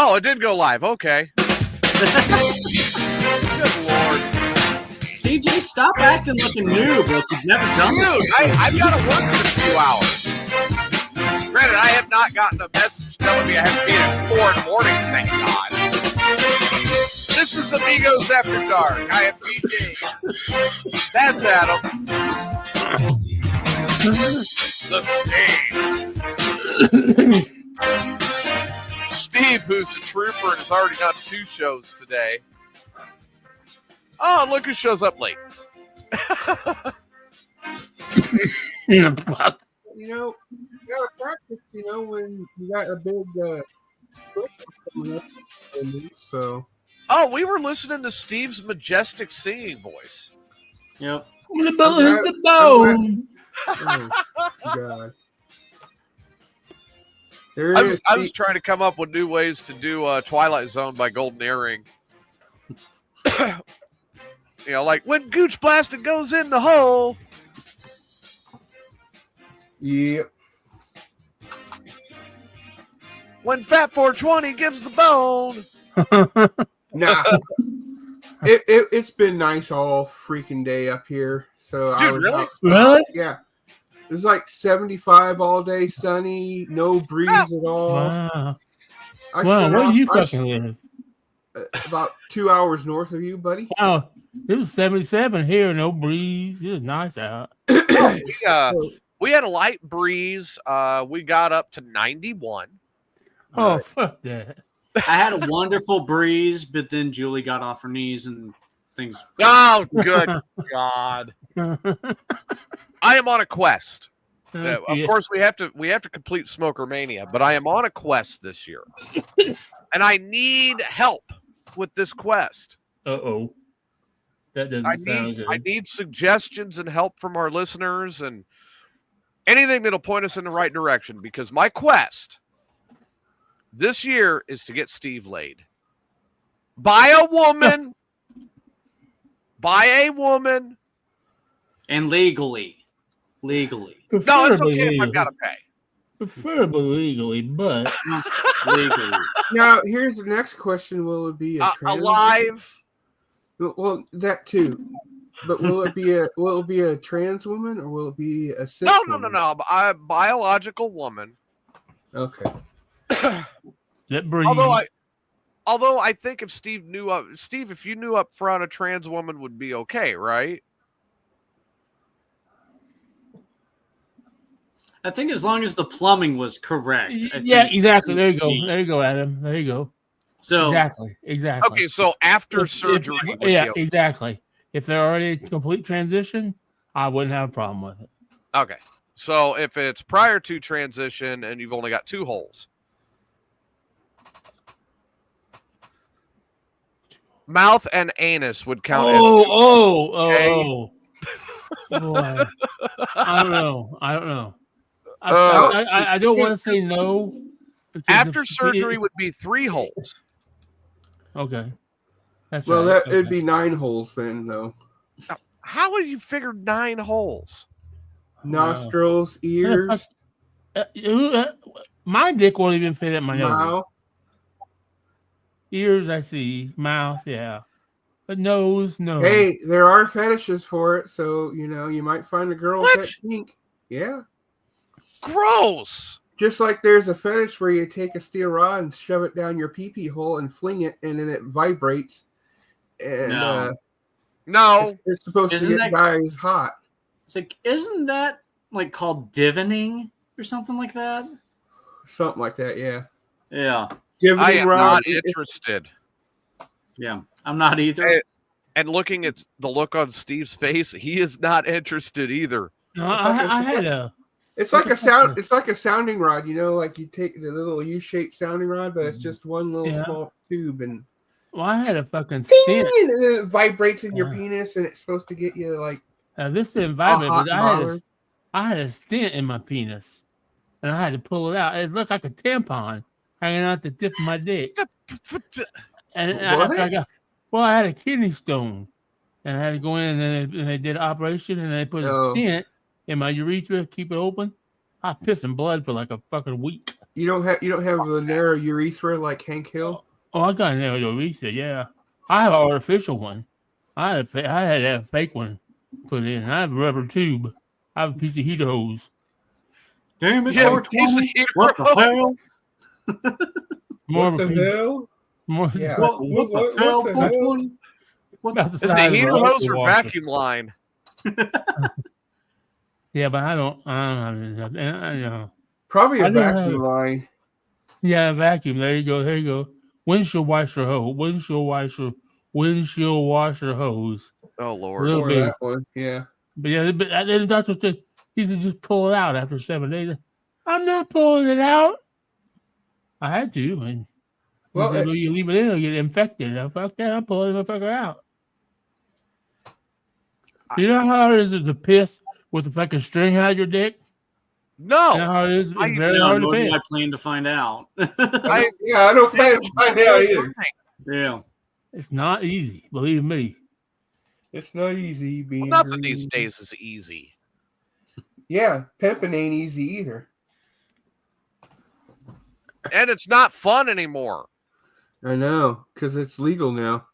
Oh, it did go live. Okay. Good Lord. TJ, stop acting like a noob. Like you've never done this before. I've got to work in a few hours. Granted, I have not gotten a message telling me I have to be at 4 in the morning, thank God. This is Amigos After Dark. I am DJ. That's Adam. The Steve. Steve, who's a trooper and has already done 2 shows today. Oh, look who shows up late. You know, you gotta practice, when you got a big coming up. So. Oh, we were listening to Steve's majestic singing voice. Yep. I'm the bone. Oh, God. I was trying to come up with new ways to do Twilight Zone by Golden Earring. Like when Gooch Blasted goes in the hole. Yep. When Fat 420 gives the bone. Nah. It's been nice all freaking day up here. So Dude, I was really? outside. Really? Yeah. It's like 75 all day, sunny, no breeze at all. Wow. I Wow, shut where off- do you I fucking live? About 2 hours north of you, buddy. Wow, it was 77 here, no breeze. It was nice out. We had a light breeze. We got up to 91. Oh, Right. fuck that. I had a wonderful breeze, but then Julie got off her knees and things. Oh, good God! I am on a quest. Of course, we have to complete Smoker Mania, but I am on a quest this year, and I need help with this quest. Uh-oh. That doesn't sound good. I need suggestions and help from our listeners and anything that'll point us in the right direction, because my quest this year is to get Steve laid by a woman. By a woman. And legally. No, it's Preferably okay if I've legally. got to pay. Preferably legally, but Legally. Now, here's the next question. Will it be a trans? Alive. Well, that too. But will it be a trans woman or will it be a cis No. woman? A biological woman. Okay. that breeze. Although I think if Steve, if you knew up front a trans woman would be okay, right? I think as long as the plumbing was correct. Yeah, exactly. There you go. There you go, Adam. There you go. So Exactly. Okay, so after surgery, would be okay. Exactly. If they're already a complete transition, I wouldn't have a problem with it. Okay, so if it's prior to transition and you've only got 2 holes, mouth and anus would count. Oh. Boy. I don't know. I don't want to say no. because After of- surgery would be 3 holes. Okay. That's Well, right. it'd be 9 holes then, though. How would you figure 9 holes? Nostrils, ears, my dick won't even fit at my nose. mouth. Ears, I see. Mouth, yeah. But nose, no. Hey, there are fetishes for it, so you might find a girl with that kink. Yeah. Gross. Just like there's a fetish where you take a steel rod and shove it down your pee-pee hole and fling it, and then it vibrates. And No. it's supposed Isn't to get that- guys hot. it's like, isn't that like called divining or something like that? Something like that, yeah. Yeah. I am rod, not interested. Yeah. I'm not either. Hey, and looking at the look on Steve's face, he is not interested either. No, I had a. It's like a sound. It's like a sounding rod, like you take the little U-shaped sounding rod, but it's just one little small tube, and Well, I had a fucking ding, stint. and then it vibrates in your penis, and it's supposed to get you like. This didn't vibrate, hot but I had a stent in my penis, and I had to pull it out. It looked like a tampon hanging out the tip of my dick. And I had a kidney stone, and I had to go in, and they did an operation, and they put a stent in my urethra, keep it open. I pissed in blood for like a fucking week. You don't have the narrow urethra like Hank Hill. Oh, I got an urethra, yeah. I have an artificial one. I had to have a fake one put in. I have a rubber tube. I have a piece of heater hose. Damn it, Yeah, 420. What the hell? More What of a the piece. hell? More Yeah. What the hell, the hell? 420? What about the Is it size of a heater roller hose or washer. vacuum line? Yeah, but I don't have enough. And I know. Probably I a don't vacuum have- line. Yeah, vacuum. There you go. There you go. Windshield washer hose. Windshield washer hose. Oh Lord. Little Or bit. that one. Yeah. But yeah, but then the doctor said he said just pull it out after 7 days. I'm not pulling it out. I had to, and Well, well, you leave it in, it'll get infected. I'm fuck that. I'm pulling the fucker out. You know how hard it is to piss with a fucking string out of your dick? You know No. how it is? It's I- very No, hard to nor do piss. I plan to find out. I don't plan to find out either. Yeah. It's not easy, believe me. It's not easy being. Well, nothing green. these days is easy. Yeah, pimping ain't easy either. And it's not fun anymore. I know, because it's legal now.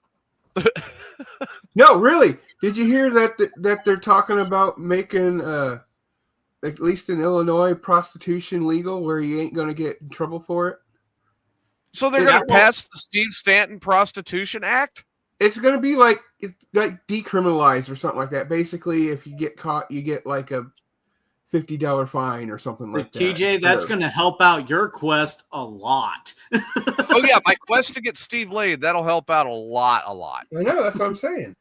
No, really. Did you hear that they're talking about making, at least in Illinois, prostitution legal, where you ain't going to get in trouble for it? So they're Yeah, going to well- pass the Steve Stanton Prostitution Act? It's going to be like decriminalized or something like that. Basically, if you get caught, you get like a $50 fine or something like that. TJ, that's going to help out your quest a lot. Oh yeah, my quest to get Steve laid, that'll help out a lot. I know, that's what I'm saying.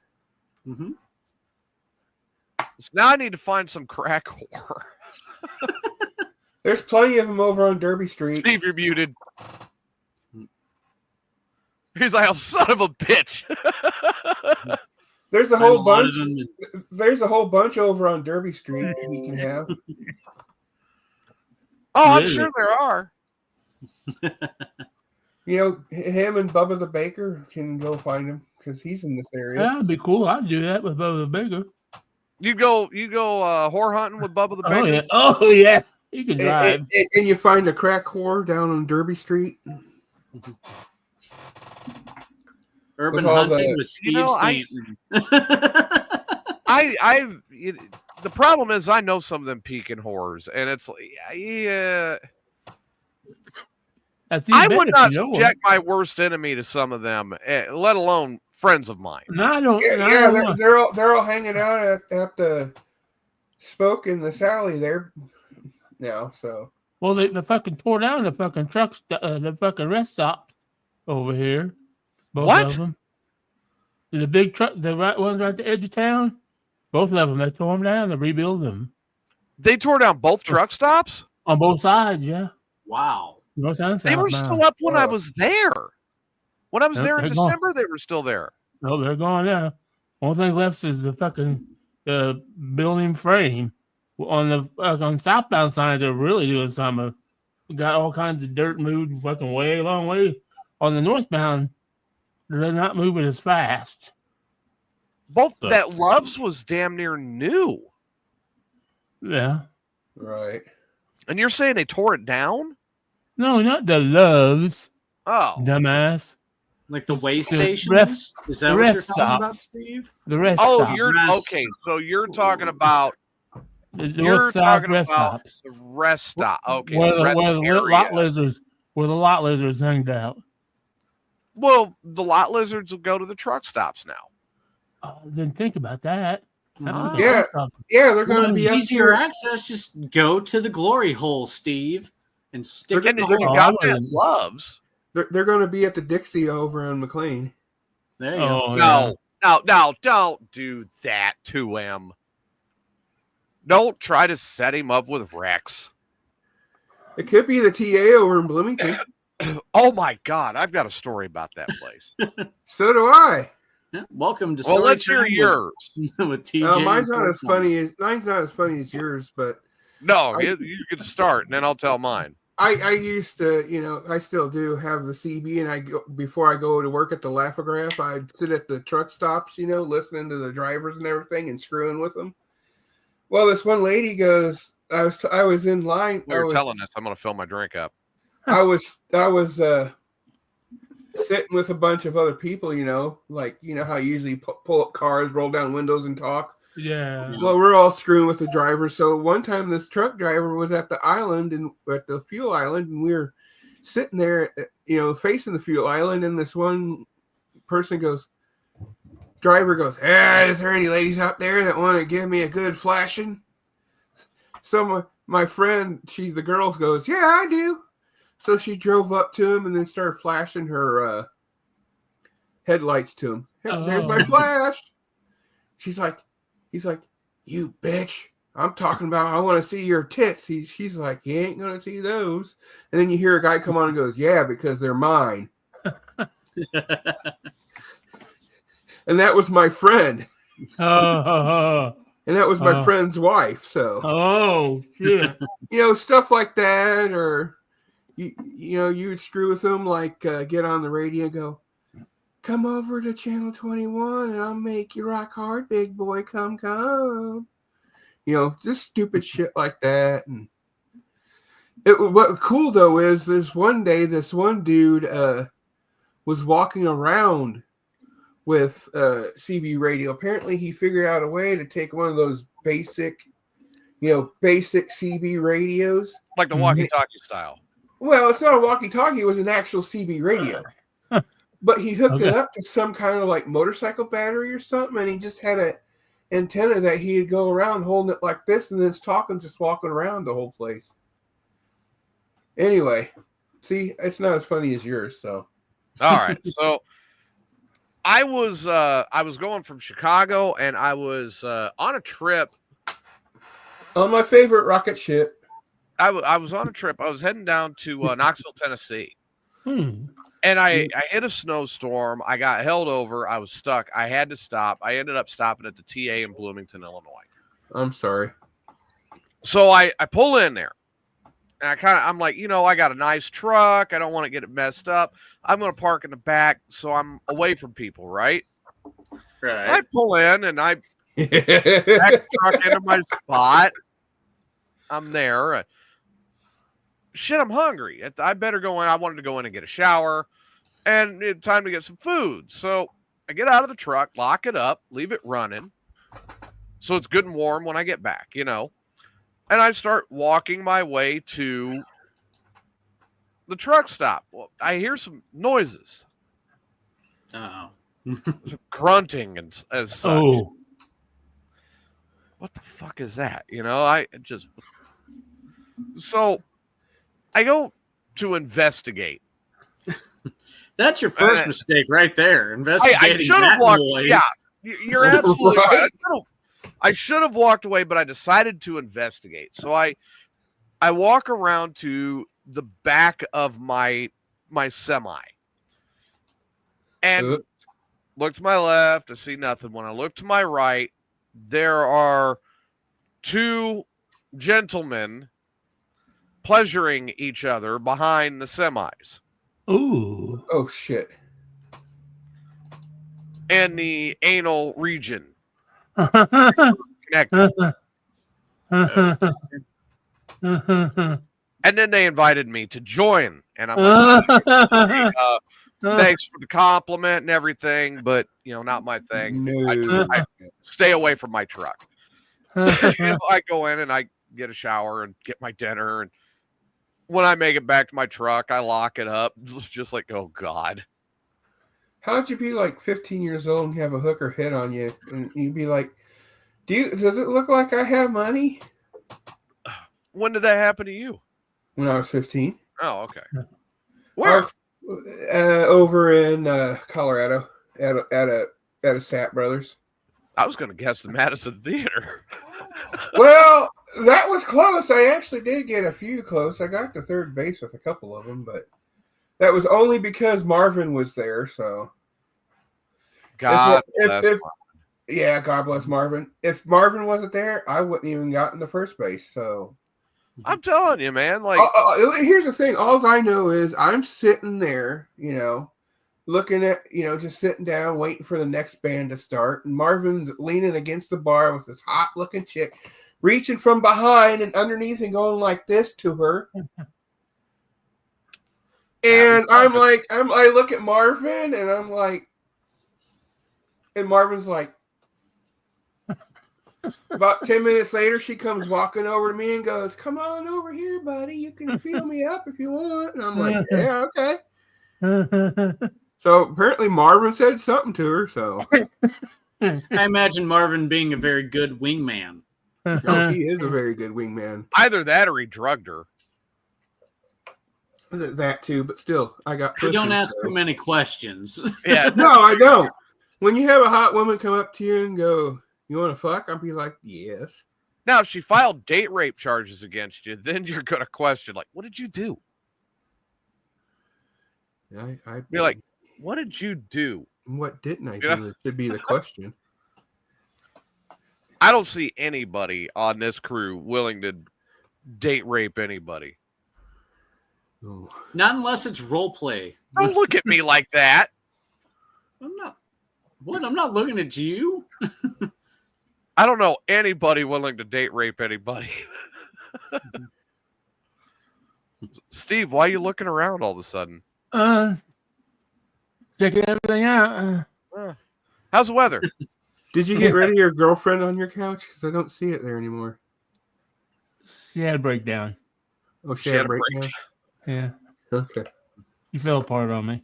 Mm-hmm. So now I need to find some crack whore. There's plenty of them over on Derby Street. Steve, you're muted. He's like, oh, son of a bitch. There's a whole A lot bunch. of them- There's a whole bunch over on Derby Street we can have. Oh, I'm Really? sure there are. You know, him and Bubba the Baker can go find him because he's in this area. That'd be cool. I'd do that with Bubba the Baker. You go whore hunting with Bubba the Baker? Oh yeah. Oh yeah. You can drive. And you find a crack whore down on Derby Street. Urban With all hunting the- with Steve You know, Stanton. The problem is I know some of them peeking whores, and it's like, yeah, That's I even would better not if you know subject my worst enemy to some of them, let alone friends of mine. them. No, I don't. Yeah, no, I yeah, don't want- they're all hanging out at the Spoke in the Sally there now. So Well, they fucking tore down the fucking trucks, the fucking rest stop over here. Both What? of them. The big truck, the right ones right at the edge of town. Both of them, they tore them down. They rebuild them They tore down both truck stops. on both sides. Yeah, Wow. north and south. They were still up when I was there. When I was Yep, there in they're gone. December, they were still there. No, they're gone now. Only thing left is the fucking building frame on the on southbound side. They're really doing something. We got all kinds of dirt moved fucking way, long way. On the northbound, they're not moving as fast. Both So- that Loves was damn near new, Yeah. right. and you're saying they tore it down? No, not the Loves, Oh, dumbass. Like the way The stations? rest- Is that the what you're rest talking about, stops. Steve? The rest oh, stop. you're Rest. okay. So you're talking about The you're north south talking rest about stops. the rest stop. Okay, Where the rest the area. lot lizards, where the lot lizards hanged out. Well, the lot lizards will go to the truck stops now. Oh, didn't think about that. Ah. Yeah. Yeah, they're going to be up easier here. access. Just go to the glory hole, Steve, and stick They're it in And the if you hole. got I that wouldn't. Loves. They're going to be at the Dixie over on McLean. There you go. Oh, yeah. No, don't do that to him. Don't try to set him up with Rex. It could be the TA over in Bloomington. Oh my God, I've got a story about that place. So do I. Yeah, welcome to Well, Story let's hear Time yours. with TJ. Mine's and not as 420. mine's not as funny as yours, but No, you can start, and then I'll tell mine. I used to, I still do have the CB, and before I go to work at the Laugh-O-Graph, I'd sit at the truck stops, listening to the drivers and everything and screwing with them. Well, this one lady goes, I was in line. You're telling us I'm going to fill my drink up. I was sitting with a bunch of other people, like how you usually pull up cars, roll down windows, and talk. Yeah. Well, we're all screwing with the driver. So one time, this truck driver was at the island and at the fuel island, and we were sitting there, facing the fuel island, and this one person driver goes, is there any ladies out there that want to give me a good flashing? So my friend, she's the girl, goes, yeah, I do. So she drove up to him and then started flashing her headlights to him. There's my flash. He's like, you bitch. I'm talking about, I want to see your tits. She's like, you ain't going to see those. And then you hear a guy come on and goes, yeah, because they're mine. And that was my friend. And that was my friend's wife. So, oh, shit. Stuff like that, or you would screw with them, like get on the radio and go, come over to channel 21 and I'll make you rock hard, big boy, come. Just stupid shit like that. And what cool though is there's one day this one dude was walking around with CB radio. Apparently he figured out a way to take one of those basic CB radios. Like the walkie-talkie style. Well, it's not a walkie-talkie. It was an actual CB radio. But he hooked it up to some kind of like motorcycle battery or something, and he just had an antenna that he'd go around holding it like this, and then it's talking, just walking around the whole place. Anyway, see, it's not as funny as yours, so. All right, so I was going from Chicago, and I was on a trip. On my favorite rocket ship. I was on a trip. I was heading down to Knoxville, Tennessee. And I hit a snowstorm. I got held over. I was stuck. I had to stop. I ended up stopping at the TA in Bloomington, Illinois. I'm sorry. So I pull in there. And I'm like, I got a nice truck. I don't want to get it messed up. I'm going to park in the back so I'm away from people, right? Right. So I pull in and I back the truck into my spot. I'm there. Shit, I'm hungry. I better go in. I wanted to go in and get a shower. And it's time to get some food. So I get out of the truck, lock it up, leave it running. So it's good and warm when I get back, And I start walking my way to the truck stop. Well, I hear some noises. Uh-oh. Some grunting and as such. Oh. What the fuck is that? So I go to investigate. That's your first mistake right there. Investigating that noise. Yeah, you're absolutely right. I should have walked away, but I decided to investigate. So I walk around to the back of my semi and look to my left. I see nothing. When I look to my right, there are two gentlemen pleasuring each other behind the semis. Ooh. Oh, shit. And the anal region. Connected. And then they invited me to join. And I'm like, thanks for the compliment and everything, but, not my thing. No. I stay away from my truck. I go in and I get a shower and get my dinner, and when I make it back to my truck, I lock it up. It's just like, oh God. How'd you be like 15 years old and have a hooker hit on you? And you'd be like, does it look like I have money? When did that happen to you? When I was 15. Oh, okay. Where? Over in Colorado at a Sap Brothers. I was going to guess the Madison Theater. Well, that was close. I actually did get a few close. I got to third base with a couple of them, but that was only because Marvin was there. So, God bless yeah, God bless Marvin. If Marvin wasn't there, I wouldn't even gotten the first base. So, I'm telling you, man. Like, here's the thing. All I know is I'm sitting there, looking at, just sitting down, waiting for the next band to start. And Marvin's leaning against the bar with this hot looking chick, reaching from behind and underneath and going like this to her. And I look at Marvin, and I'm like, and Marvin's like, about 10 minutes later, she comes walking over to me and goes, "Come on over here, buddy. You can feel me up if you want." And I'm like, "Yeah, okay." So apparently Marvin said something to her. So I imagine Marvin being a very good wingman. oh, he is a very good wingman. Either that or he drugged her. That too, but still, I got You pushes. don't ask so. too many questions. Yeah. No, I don't. When you have a hot woman come up to you and go, "You want to fuck?" I'll be like, "Yes." Now, if she filed date rape charges against you, then you're going to question, like, what did you do? I'd Be like, what did you do? what didn't I do? Yeah. It should be the question. I don't see anybody on this crew willing to date rape anybody. Oh. Not unless it's role play. Don't look at me like that. I'm not. What? I'm not looking at you. I don't know anybody willing to date rape anybody. Steve, why are you looking around all of a sudden? Checking everything out. How's the weather? Did you get rid of your girlfriend on your couch? Because I don't see it there anymore. She had a breakdown. Oh, she had a breakdown? Yeah. Okay. She fell apart on me.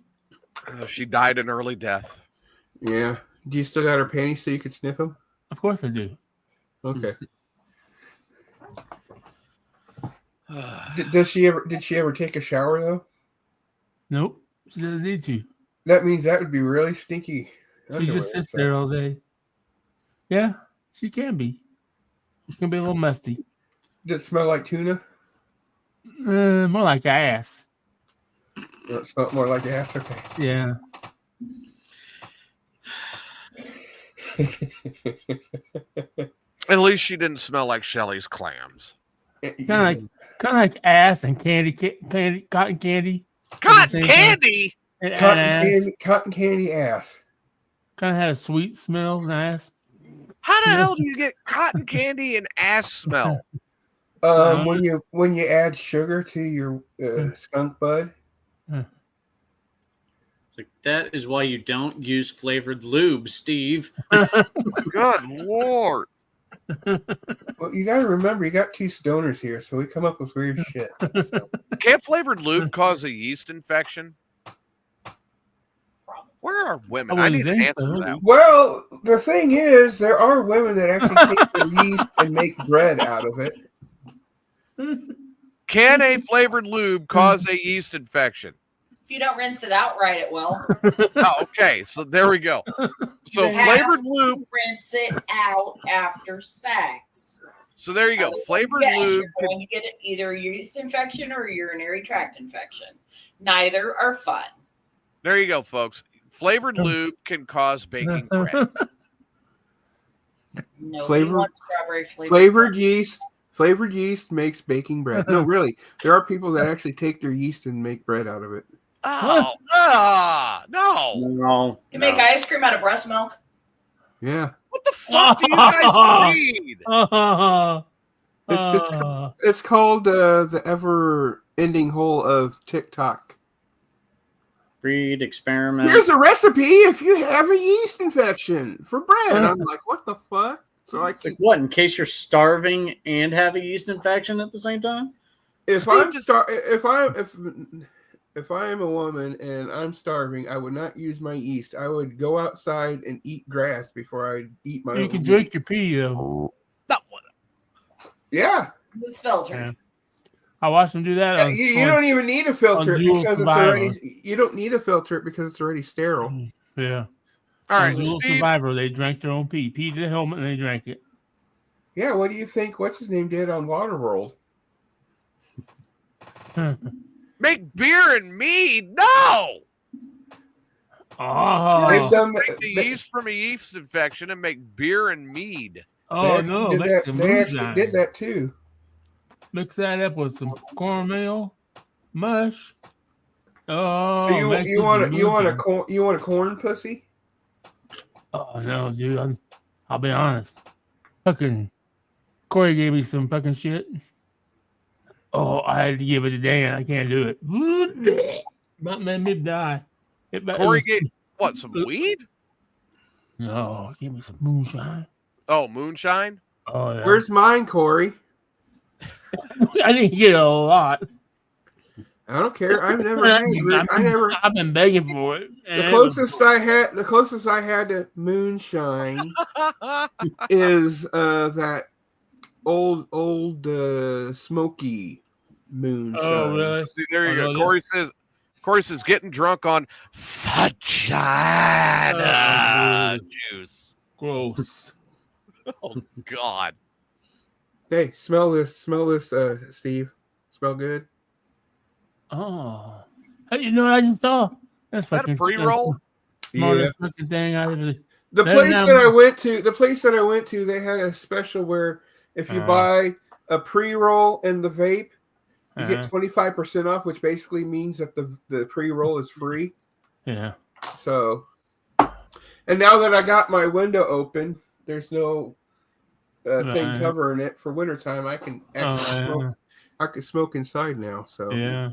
She died an early death. Yeah. Do you still got her panties so you could sniff them? Of course I do. Okay. Did she ever take a shower though? Nope. She doesn't need to. That means that would be really stinky. She just sits there all day. Yeah, she can be. She can be a little musty. Does it smell like tuna? More like ass. It smells more like ass. Okay. Yeah. At least she didn't smell like Shelley's clams. Kind of like ass and cotton candy. Cotton candy? And Cotton candy ass. Kind of had a sweet smell and ass. How the hell do you get cotton candy and ass smell? When you add sugar to your skunk bud. Like, that is why you don't use flavored lube, Steve. Good Lord. Well, you got to remember, you got two stoners here, so we come up with weird shit. So. Can't flavored lube cause a yeast infection? Where are women? I need an answer to that. Well, the thing is, there are women that actually take their yeast and make bread out of it. Can a flavored lube cause a yeast infection? If you don't rinse it out right, it will. Oh, okay, so there we go. So You have flavored to lube. Rinse it out after sex. So there you go. Flavored Yes, lube. you're going to get either a yeast infection or a urinary tract infection. Neither are fun. There you go, folks. Flavored lube can cause baking bread. Nobody wants strawberry flavored Flavored yeast makes baking bread. No, really, there are people that actually take their yeast and make bread out of it. Oh, no. No. You make ice cream out of breast milk? Yeah. What the fuck do you guys read? It's called the ever-ending hole of TikTok. Breed, experiment. Here's a recipe if you have a yeast infection for bread. I'm like, what the fuck? So I It's like what? In case you're starving and have a yeast infection at the same time? if I am a woman and I'm starving, I would not use my yeast. I would go outside and eat grass before I eat my. You can drink your pee though. Yeah. It's filtered. Yeah. I watched them do that. You don't even need a filter Jules because it's Survivor. already. You don't need a filter because it's already sterile. Yeah. All right, Dual Steve. Survivor, they drank their own pee. Peed the helmet and they drank it. Yeah. What do you think? What's his name did on Waterworld? Make beer and mead? No. Oh, They've done Take the yeast from a yeast infection and make beer and mead. oh no! They Make some actually moonshine. did that too. Mix that up with some cornmeal, mush. Oh, So make you some want moonshine. a corn pussy? Oh no, dude! I'll be honest. Fucking Corey gave me some fucking shit. Oh, I had to give it to Dan. I can't do it. That made me die. Corey gave what? Some weed? No, give me some moonshine. Oh, moonshine. Oh yeah. Where's mine, Corey? I didn't get a lot. I don't care. I've never had. I've been begging for it. The closest I had to moonshine is that old smoky moonshine. Oh really? See, there you go. Corey says getting drunk on vagina juice. Gross. Oh God. Hey, smell this, Steve. Smell good. Oh, hey, you know what I just saw? That's Is that fucking a pre-roll? Smartest fucking thing I ever. The place that I went to, they had a special where if you buy a pre-roll and the vape, you get 25% off, which basically means that the pre-roll is free. Yeah. So, and now that I got my window open, there's no thing covering it for wintertime. I can actually smoke. I can smoke inside now. So yeah.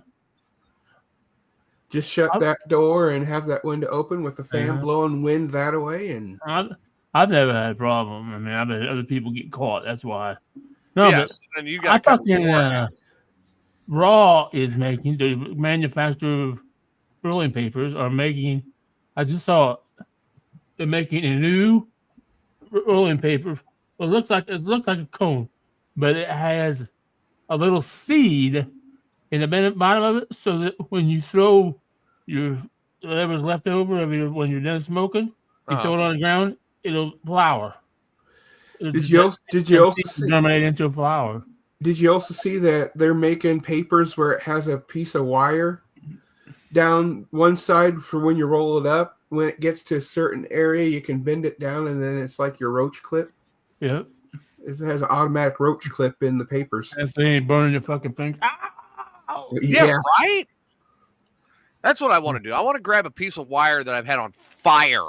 Just shut that door and have that window open with the fan blowing wind that away. And I've never had a problem. I mean, I've had other people get caught. That's why. No, yes, but and you got. I thought Raw is making, the manufacturer of rolling papers are making. I just saw they're making a new rolling paper. Well, it looks like a cone, but it has a little seed in the bottom of it, so that when you throw your whatever's left over when you're done smoking, you throw it on the ground, it'll flower. Did you also germinate into a flower? Did you also see that they're making papers where it has a piece of wire down one side for when you roll it up? When it gets to a certain area, you can bend it down, and then it's like your roach clip. Yep. It has an automatic roach clip in the papers. That's they ain't burning your fucking finger. Yeah, right? That's what I want to do. I want to grab a piece of wire that I've had on fire.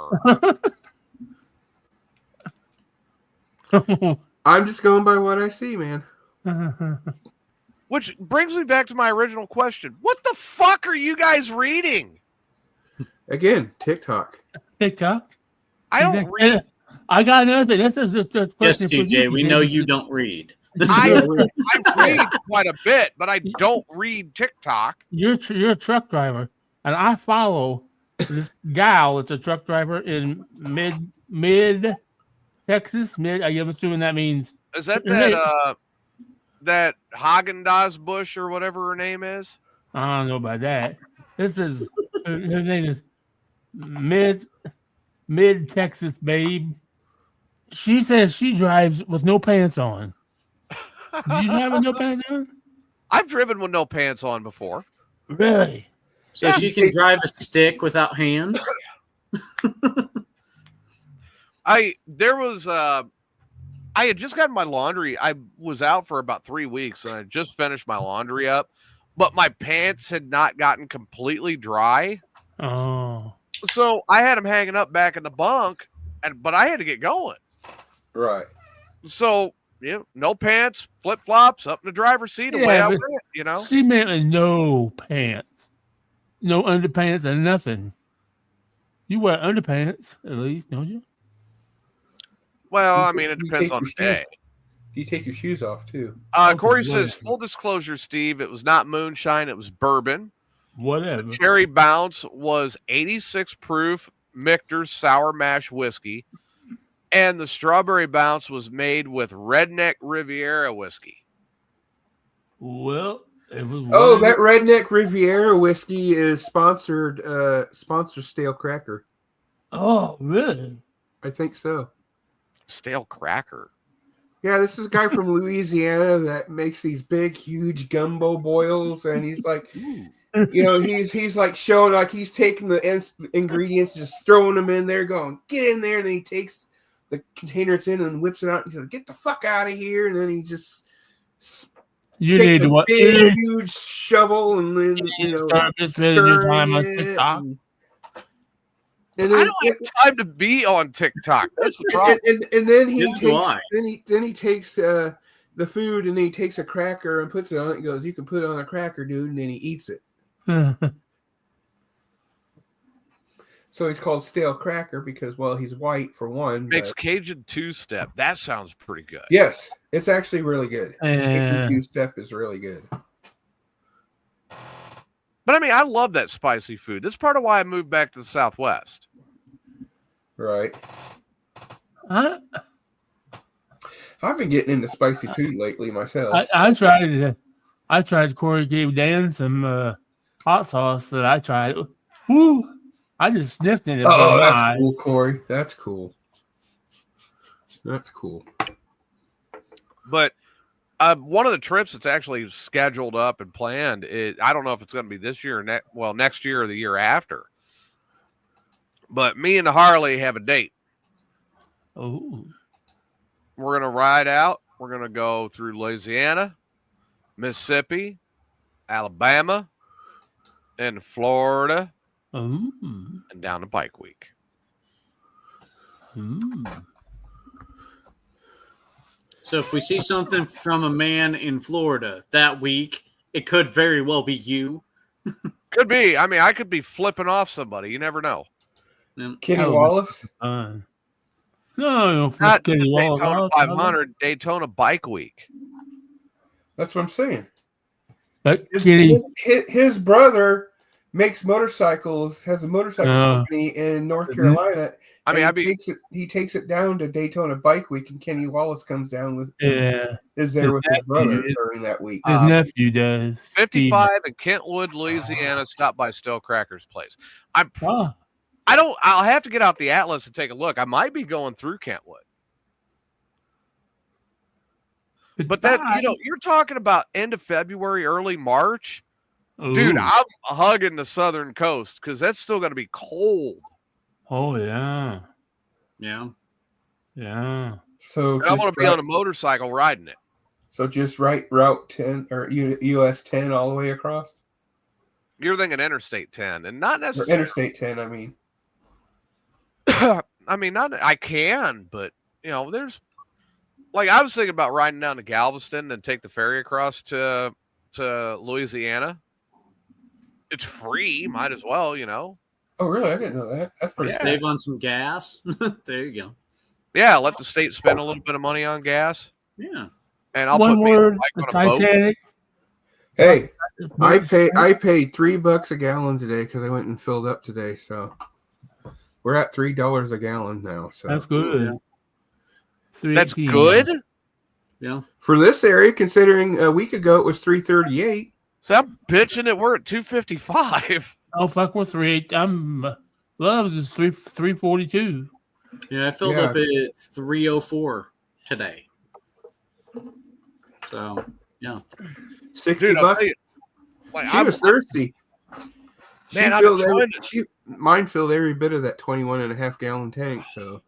I'm just going by what I see, man. Which brings me back to my original question. What the fuck are you guys reading? Again, TikTok. TikTok? I don't read. I got another thing. This is just yes, TJ, we know you don't read. I read quite a bit, but I don't read TikTok. You're a truck driver, and I follow this gal that's a truck driver in mid Texas. I'm assuming that means is that that Haagen-Dazs Bush or whatever her name is? I don't know about that. This is her name is mid Texas babe. She says she drives with no pants on. Do you drive with no pants on? I've driven with no pants on before. Really? So she can drive a stick without hands? I had just gotten my laundry. I was out for about 3 weeks, and I just finished my laundry up, but my pants had not gotten completely dry. Oh. So I had them hanging up back in the bunk, but I had to get going. Right. So, no pants, flip-flops, up in the driver's seat, away I went, She meant no pants. No underpants and nothing. You wear underpants, at least, don't you? Well, I mean, it depends on the day. You take your shoes off, too. Corey says, full disclosure, Steve, it was not moonshine, it was bourbon. Whatever. The Cherry Bounce was 86 proof Michter's Sour Mash whiskey. And the Strawberry Bounce was made with Redneck Riviera whiskey. Well, it was. That Redneck Riviera whiskey is sponsor Stale Cracker. Oh, really? I think so. Stale Cracker? Yeah, this is a guy from Louisiana that makes these big, huge gumbo boils, and he's like, he's like showing like he's taking the ingredients, just throwing them in there, going, get in there, and then he takes the container it's in and whips it out and he says, get the fuck out of here, and then he just takes a big huge shovel and then start spending your time on TikTok. And then, I don't have time to be on TikTok. That's the problem. And then he takes the food and then he takes a cracker and puts it on it and goes, you can put it on a cracker, dude, and then he eats it. So he's called Stale Cracker because, well, he's white for one. Makes but- Cajun two-step. That sounds pretty good. Yes, it's actually really good. Cajun Uh, two-step is really good. But I mean, I love that spicy food. That's part of why I moved back to the Southwest. Right. I I've been getting into spicy food lately myself. I tried. Corey gave Dan some hot sauce that I tried. Woo! I just sniffed it. Oh, that's cool, Corey. That's cool. That's cool. But one of the trips that's actually scheduled up and planned is, I don't know if it's going to be this year or next year or the year after. But me and Harley have a date. Oh, We're going to ride out. We're going to go through Louisiana, Mississippi, Alabama, and Florida, and down to Bike Week. So if we see something from a man in Florida that week, it could very well be you. Could be. I mean, I could be flipping off somebody. You never know. Kenny Oh. Wallace? No, Not Kenny the Wallace. Daytona 500, Daytona Bike Week. That's what I'm saying. But Kenny, His brother makes motorcycles, has a motorcycle company in North Carolina. I mean, he takes it down to Daytona Bike Week, and Kenny Wallace comes down with is there His with his brother nephew. during that week. his nephew does. 55 in Kentwood, Louisiana. Stop by Still Cracker's place. Oh, I'll have to get out the atlas and take a look. I might be going through Kentwood. But that, you're talking about end of February, early March. Dude, I'm hugging the southern coast because that's still going to be cold. Oh yeah. So And I want to be on a motorcycle riding it. So just right Route 10 or US 10 all the way across? You're thinking Interstate 10, and not Or necessarily Interstate 10, I mean. I mean, I can, but there's like I was thinking about riding down to Galveston and take the ferry across to Louisiana. It's free, might as well, Oh, really? I didn't know that. That's pretty cool. Save on some gas. There you go. Yeah, let the state spend a little bit of money on gas. Yeah. And I'll One put word, me the on a boat. Titanic. Hey, I paid $3 a gallon today because I went and filled up today. So we're at $3 a gallon now. So That's good. That's 318. good. Yeah. for this area, considering a week ago it was $3.38. So I'm bitching that we're at 255. Oh fuck, we're 3. Loves is 342. Yeah, I filled up at 304 today. So, yeah. $60. Dude, I'll tell you, like, She was thirsty. Man, Mine filled every bit of that 21.5 gallon tank. So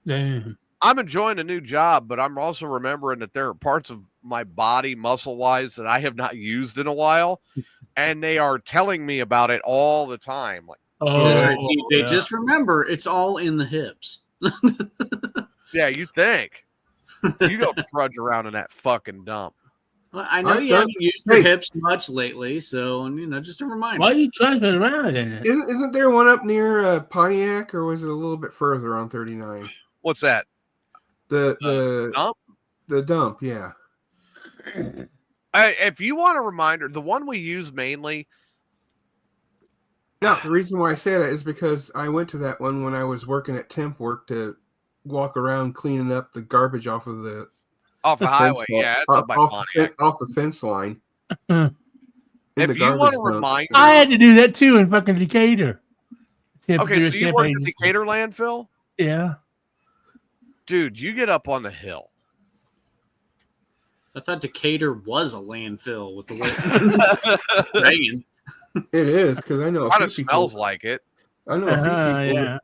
Damn. I'm enjoying a new job, but I'm also remembering that there are parts of my body, muscle-wise, that I have not used in a while, and they are telling me about it all the time. Like, That's right, TJ. yeah. Just remember, it's all in the hips. yeah, you think you don't trudge around in that fucking dump? Well, I know you haven't used your hips much lately, so just a reminder. Why are you trudging around in it? isn't there one up near Pontiac, or was it a little bit further on 39? What's that? The Dump? The dump, yeah. If you want a reminder, the one we use mainly. No, the reason why I say that is because I went to that one when I was working at temp work to walk around cleaning up the garbage off of the highway. Yeah, it's up by Pontiac. off the fence line. If you want to remind me, I had to do that too in fucking Decatur. Okay, so you work at Decatur landfill? Yeah. Dude, you get up on the hill. I thought Decatur was a landfill with the way saying. It is, because I know Kind of smells like it. I know a few people. Yeah.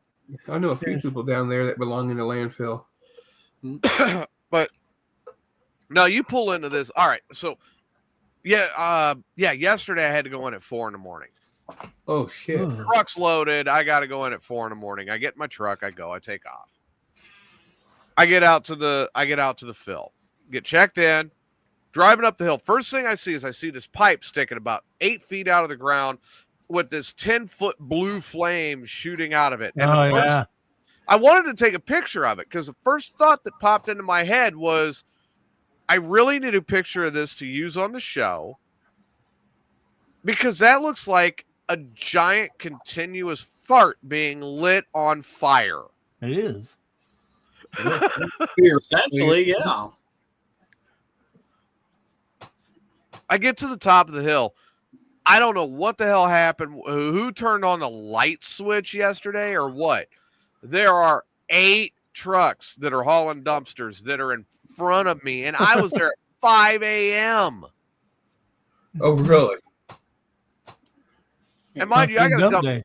I know a few people down there that belong in a landfill. But no, you pull into this. All right, so yesterday I had to go in at 4 a.m. Oh shit! Truck's loaded. I got to go in at 4 a.m. I get in my truck. I go. I take off. I get out to the fill. Get checked in. Driving up the hill. First thing I see is this pipe sticking about 8 feet out of the ground, with this 10-foot blue flame shooting out of it. And Oh, the first, yeah. I wanted to take a picture of it because the first thought that popped into my head was, I really need a picture of this to use on the show because that looks like a giant continuous fart being lit on fire. It is. Essentially, yeah. I get to the top of the hill. I don't know what the hell happened. Who turned on the light switch yesterday or what? There are 8 trucks that are hauling dumpsters that are in front of me, and I was there at 5 a.m. Oh, really? And mind you, I got to dump, day.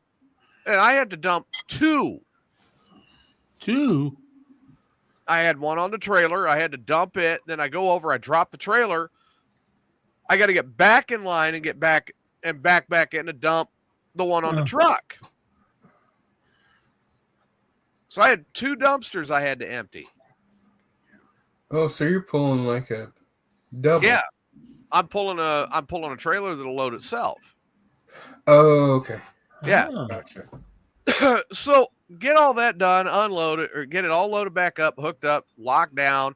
and I had to dump 2. 2? I had one on the trailer. I had to dump it. Then I go over. I drop the trailer. I got to get back in line and get back and back in to dump the one on the truck. So I had 2 dumpsters I had to empty. Oh, so you're pulling like a double? Yeah, I'm pulling a trailer that'll load itself. Oh, okay. Yeah. Oh. Gotcha. So get all that done, unload it, or get it all loaded back up, hooked up, locked down.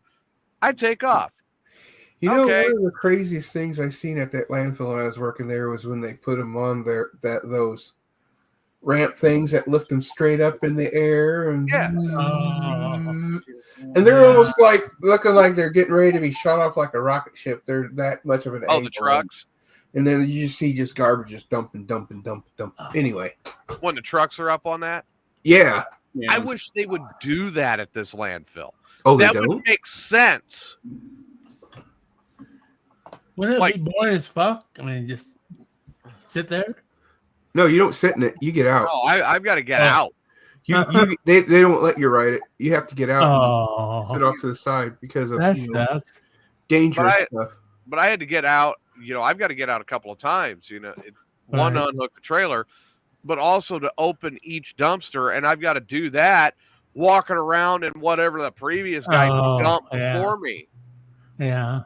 I take off. You know, Okay. one of the craziest things I seen at that landfill when I was working there was when they put them on those ramp things that lift them straight up in the air, and Yeah. and they're almost like looking like they're getting ready to be shot off like a rocket ship. They're that much of an Oh, angle. the trucks. And then you see just garbage just dumping. Anyway, When the trucks are up on that, yeah. Yeah. I wish they would do that at this landfill. Oh, they That don't? would make sense. Wouldn't it Like- be boring as fuck? I mean, just sit there. No, you don't sit in it. You get out. Oh, I've got to get Oh. out. They don't let you ride it. You have to get out and sit Oh, off to the side because of that dangerous sucks. But stuff. But I had to get out. I've got to get out a couple of times. One to Right. unhook the trailer, but also to open each dumpster, and I've got to do that walking around in whatever the previous guy Oh, dumped yeah. before me. Yeah.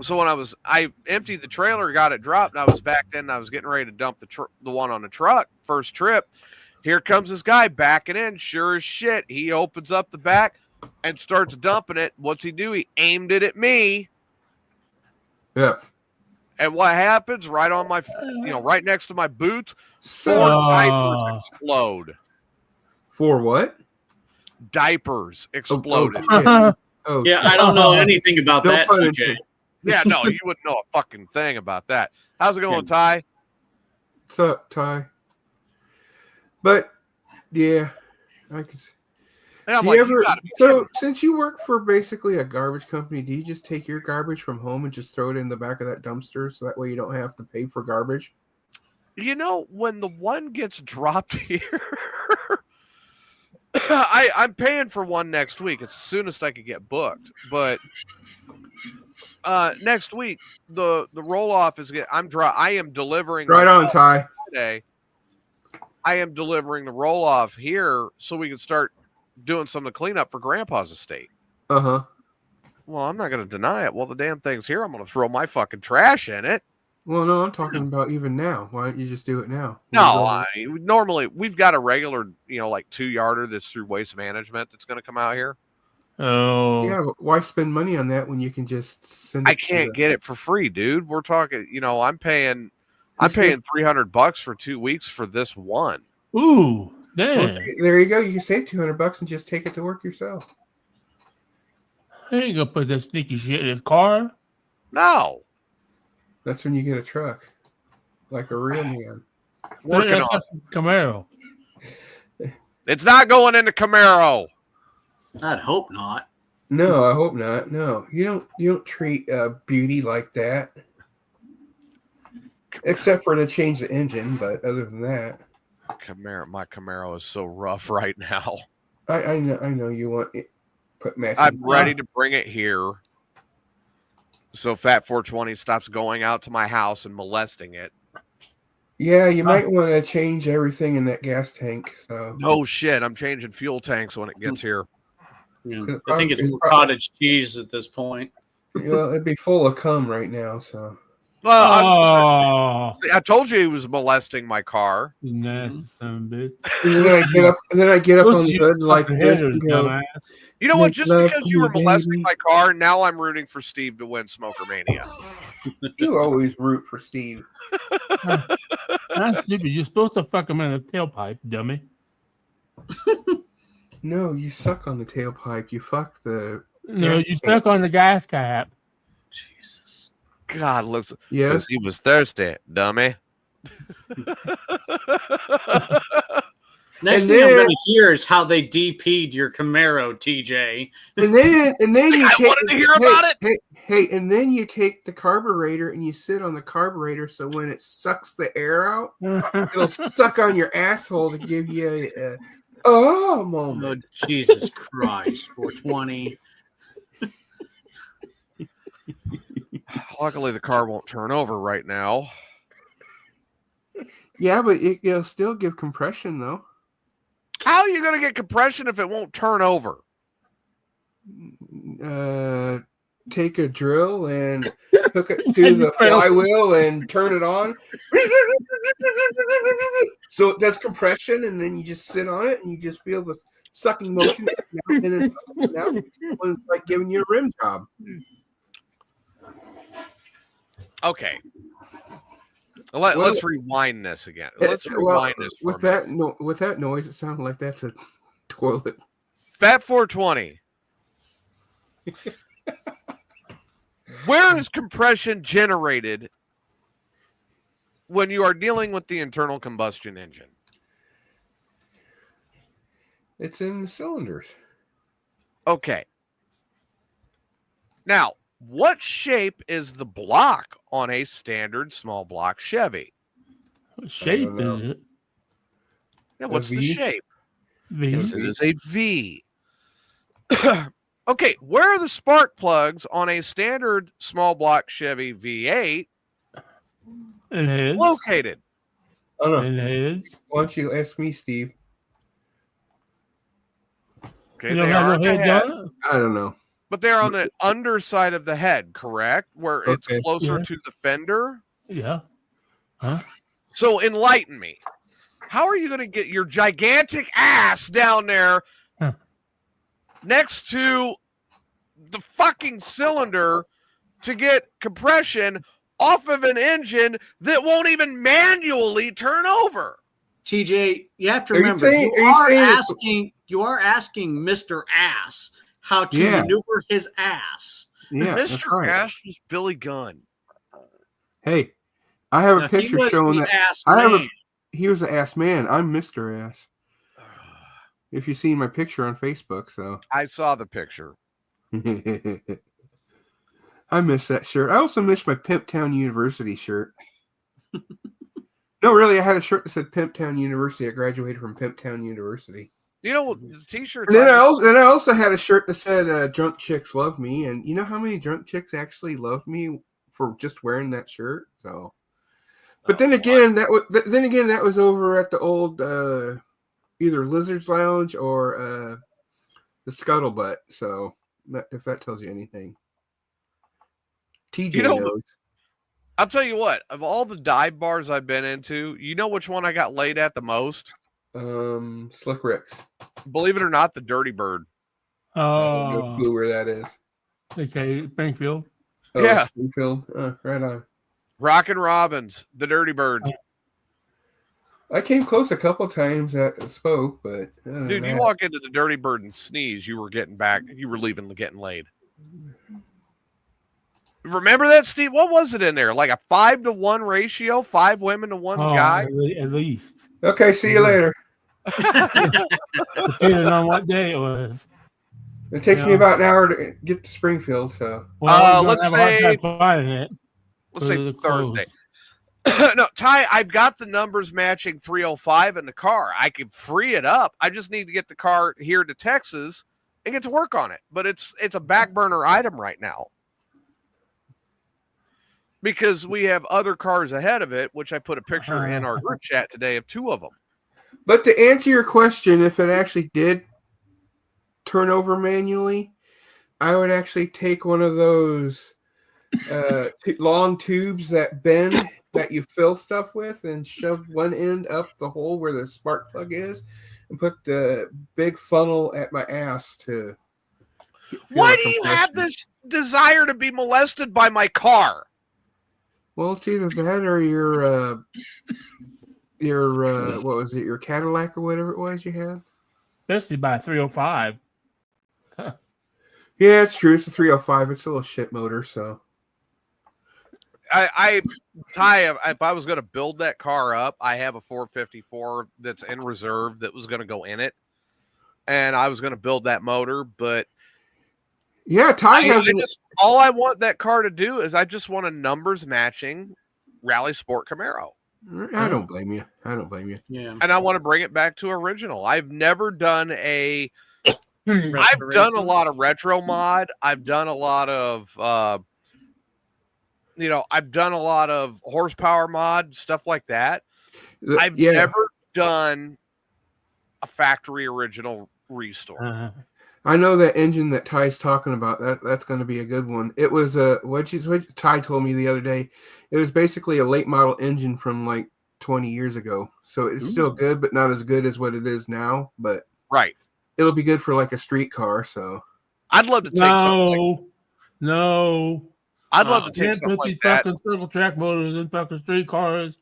So when I emptied the trailer, got it dropped, and I was back then, and I was getting ready to dump the one on the truck. First trip, here comes this guy backing in. Sure as shit, he opens up the back and starts dumping it. What's he do? He aimed it at me, Yep. and what happens? Right on my, right next to my boots, 4 So diapers explode. for what? Diapers exploded. shit. Oh, Yeah, shit. I don't know anything about Don't that, put it TJ. in. Yeah, no, you wouldn't know a fucking thing about that. How's it going, Yeah. Ty? What's up, Ty? But yeah, I can. And I'm Do like, you you ever? gotta be So kidding me. since you work for basically a garbage company, do you just take your garbage from home and just throw it in the back of that dumpster so that way you don't have to pay for garbage? When the one gets dropped here, I'm paying for one next week. It's the soonest I could get booked. But next week, the roll off is I am delivering Right on, Ty. today. I am delivering the roll off here so we can start doing some of the cleanup for Grandpa's estate. Uh huh. Well, I'm not going to deny it. Well, the damn thing's here. I'm going to throw my fucking trash in it. Well, no, I'm talking about even now. Why don't you just do it now? No, normally we've got a regular, like 2-yarder that's through waste management that's going to come out here. Oh. Yeah, but why spend money on that when you can just send it? I can't to get it for free, dude. We're talking, I'm paying $300 for 2 weeks for this one. Ooh, the... damn. Well, there you go. You can save $200 and just take it to work yourself. I ain't gonna put that sneaky shit in his car. No, That's when you get a truck, like a real man. working That's on a Camaro. it. It's not going into Camaro. I'd hope not. No, I hope not. No, you don't treat beauty like that. Except for to change the engine, but other than that, My Camaro is so rough right now. I know you want it, put matching. I'm ready to bring it here. So Fat 420 stops going out to my house and molesting it. Yeah, you might want to change everything in that gas tank. So No shit, I'm changing fuel tanks when it gets here. Yeah. It's I think it's probably- more cottage cheese at this point. well, it'd be full of cum right now. So Well, Oh, I told you he was molesting my car. you nasty son of a bitch. And then I get up on the hood like Fucking this headers, and go, dumbass. You know what? Make Just love because to you were me, molesting baby. my car, now I'm rooting for Steve to win Smoker Mania. You always root for Steve. That's stupid. You're supposed to fuck him in the tailpipe, dummy. No, you suck on the tailpipe. You fuck the. No, gas you tank. stuck on the gas cap. Jesus. God, listen. Yes. Because he was thirsty, dummy. Next And thing I'm then- going to hear is how they DP'd your Camaro, TJ. And then you I take. wanted to hear about it. Hey, and then you take the carburetor and you sit on the carburetor, so when it sucks the air out, it'll suck on your asshole to give you a Oh, moment. Jesus Christ. 420. Luckily, the car won't turn over right now. Yeah, but it'll still give compression though. How are you going to get compression if it won't turn over? Take a drill and hook it to the flywheel and turn it on. So it does compression, and then you just sit on it and you just feel the sucking motion. And it's like giving you a rim job. Okay. Let's rewind this again. Let's rewind this for with a minute. with that noise. It sounded like that's a toilet. Fat 420. Where is compression generated when you are dealing with the internal combustion engine? It's in the cylinders. Okay. Now, what shape is the block on a standard small block Chevy? What shape I don't know. is it? Yeah, what's the V? shape? V. Yes, it is a V. Okay, where are the spark plugs on a standard small block Chevy V8 It is. located? I don't know. It is. Why don't you ask me, Steve? Okay, You don't they have are no on the heads head, on it? I don't know. but they're on the underside of the head, correct? Where it's Okay. closer Yeah. to the fender. Yeah. Huh? So enlighten me. How are you going to get your gigantic ass down there Huh. next to the fucking cylinder to get compression off of an engine that won't even manually turn over? TJ, you have to Are you remember, saying- you are you are saying- asking Mr. Ass how to Yeah. maneuver his ass. Yeah, that's Mr. right. Ash was Billy Gunn. Hey, I have Now, a picture he was showing the that ass I have man. he was the ass man. I'm Mr. Ass. If you've seen my picture on Facebook, so I saw the picture. I miss that shirt. I also miss my Pimptown University shirt. No, really, I had a shirt that said Pimptown University. I graduated from Pimptown University. You know, the t-shirts. And then I also had a shirt that said "Drunk Chicks Love Me," and you know how many drunk chicks actually loved me for just wearing that shirt. So, but then again, that was over at the old either Lizard's Lounge or the Scuttlebutt. So, if that tells you anything, TJ You know, knows. I'll tell you what. Of all the dive bars I've been into, you know which one I got laid at the most? Slick Rick's. Believe it or not, the Dirty Bird. No Oh, clue where that is. okay, Springfield. Oh, Yeah. Springfield. Right on. Rockin' Robbins, the Dirty Bird. I came close a couple times at Spoke, but Dude, you walk into the Dirty Bird and sneeze, you were leaving getting laid. Remember that, Steve? What was it in there? Like a 5-to-1 ratio? 5 women to 1 guy? At least. Okay, see you later. Depending on what day it was. It takes me Yeah. about an hour to get to Springfield, so Well, let's have a hard say- time finding it. Let's say They're Thursday. closed. No, Ty, I've got the numbers matching 305 in the car. I can free it up. I just need to get the car here to Texas and get to work on it. But it's a back burner item right now. Because we have other cars ahead of it, which I put a picture in our group chat today of 2 of them. But to answer your question, if it actually did turn over manually, I would actually take one of those long tubes that bend that you fill stuff with, and shove one end up the hole where the spark plug is, and put the big funnel at my ass to. Why do you have this desire to be molested by my car? Well, it's either that or your what was it? Your Cadillac or whatever it was you had. Especially by 305. Yeah, it's true. It's a 305. It's a little shit motor, so. Ty, if I was going to build that car up, I have a 454 that's in reserve that was going to go in it, and I was going to build that motor, but yeah, Ty has all I want that car to do is I just want a numbers matching Rally Sport Camaro. I don't blame you. Yeah. And I want to bring it back to original. I've never done I've done a lot of retro mod. I've done a lot of I've done a lot of horsepower mod, stuff like that. I've never done a factory original restore. I know that engine that Ty's talking about. That's going to be a good one. It was what Ty told me the other day. It was basically a late model engine from like 20 years ago. So it's still good, but not as good as what it is now. But right, it'll be good for like a street car. So I'd love to take something. I'd love to take something like that. Fucking circle track motors and fucking street cars,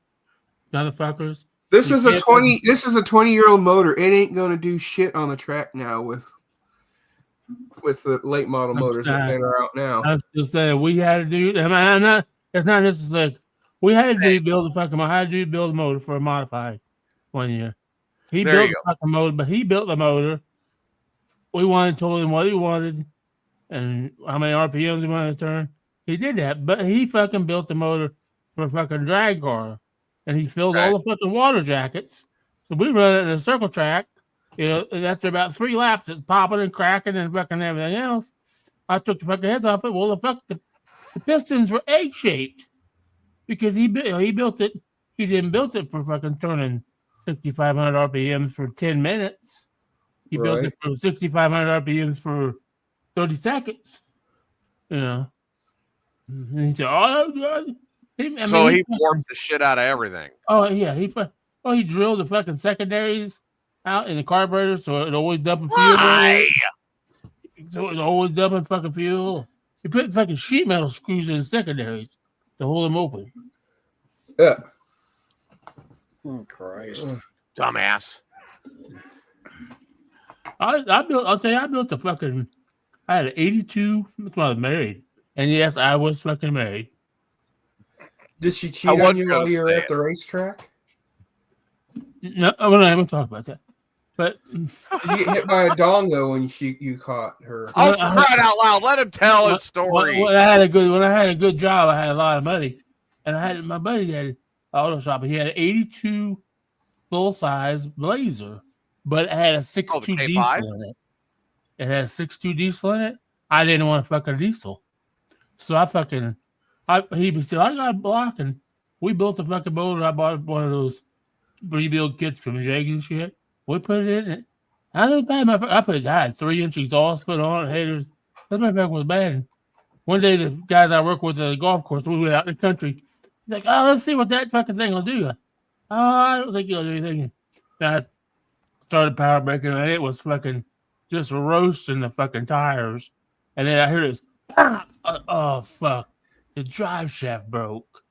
motherfuckers. This is a 20-year-old motor. It ain't going to do shit on the track now with the late model motors that are out now. I was just saying we had to do. It's not necessarily. We had to build a motor for a modified 1 year. He built the fucking motor, but he built the motor. We told him what he wanted and how many RPMs he wanted to turn. He did that, but he fucking built the motor for a fucking drag car, and he filled all the fucking water jackets. So we run it in a circle track. And after about 3 laps, it's popping and cracking and fucking everything else. I took the fucking heads off it. Well, the pistons were egg-shaped because he built it. He didn't build it for fucking turning 6,500 RPMs for 10 minutes. He built it for 6,500 RPMs for 30 seconds. And he said, he warped the shit out of everything. Oh, yeah. He drilled the fucking secondaries out in the carburetor so it always dumping fuel. So it's always dumping fucking fuel. He put fucking sheet metal screws in the secondaries to hold them open. Yeah. Oh, Christ. Dumbass. I built a fucking. I had an 82. That's when I was married. And yes, I was fucking married. Did she cheat on you while you were at the racetrack? No, we're not even talk about that. But did you get hit by a dong though when you caught her? Oh, for crying out loud! Let him tell his story. When I had a good job, I had a lot of money, and my buddy had an auto shop. He had an 82 full size Blazer, but it had a 6.2 diesel in it. It had a 6.2 diesel in it. I didn't want a fucking diesel, so he said I got a block, and we built a fucking motor. I bought one of those rebuild kits from Jag and shit. We put it in it. I had 3-inch exhaust put on it, headers. That motherfucker was bad. And one day, the guys I work with at the golf course, we went out in the country. He's like, oh, let's see what that fucking thing will do. I don't think it'll do anything. And I started power braking, and it was fucking just roasting the fucking tires. And then I heard this pop. Oh, fuck. The drive shaft broke.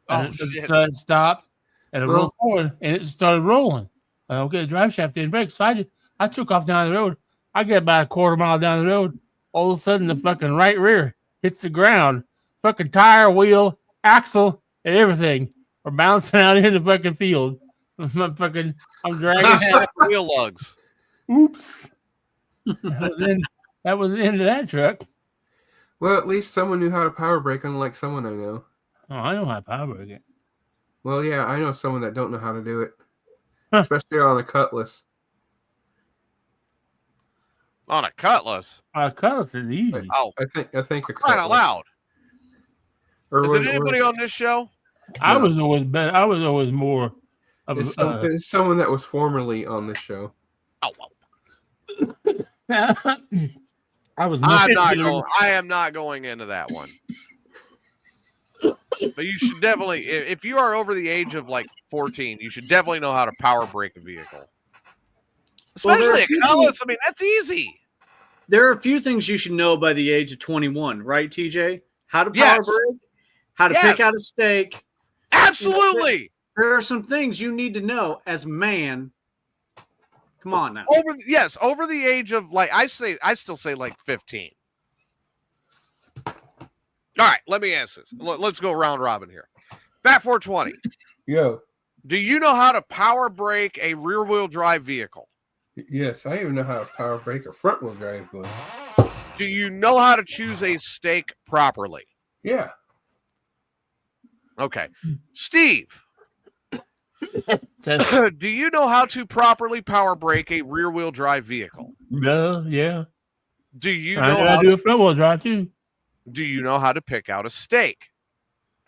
And so it stopped, and it rolled forward, and it started rolling. Okay, the drive shaft didn't break. So I took off down the road. I get about a quarter mile down the road. All of a sudden, the fucking right rear hits the ground. Fucking tire, wheel, axle, and everything are bouncing out in the fucking field. I'm dragging wheel lugs. Oops. That was the end of that truck. Well, at least someone knew how to power brake, unlike someone I know. Oh, I know how to power brake it. Well, yeah, I know someone that don't know how to do it. Especially on a Cutlass. On a Cutlass? A Cutlass is easy. Oh, I think a Cutlass. Crying out loud. Is it anybody on this show? I was always better. I was always more of it's someone that was formerly on the show. Oh, I was. I am not going into that one. But you should definitely, if you are over the age of like 14, you should definitely know how to power brake a vehicle. Well, there are Especially a few at Collis. things- I mean, that's easy. There are a few things you should know by the age of 21, right, TJ? How to power Yes. brake, how to Yes. pick out a steak. Absolutely. There are some things you need to know as a man. Come on now. Over the age of like I still say like 15. All right, let me ask this. Let's go round robin here. Fat 420. Yo, Do you know how to power brake a rear wheel drive vehicle? yes, I even know how to power brake a front wheel drive one. Do you know how to choose a stake properly? Yeah. Okay. Steve, Says, do you know how to properly power brake a rear wheel drive vehicle? no, yeah. Do you I know know how to do a front wheel drive too. do you know how to pick out a stake?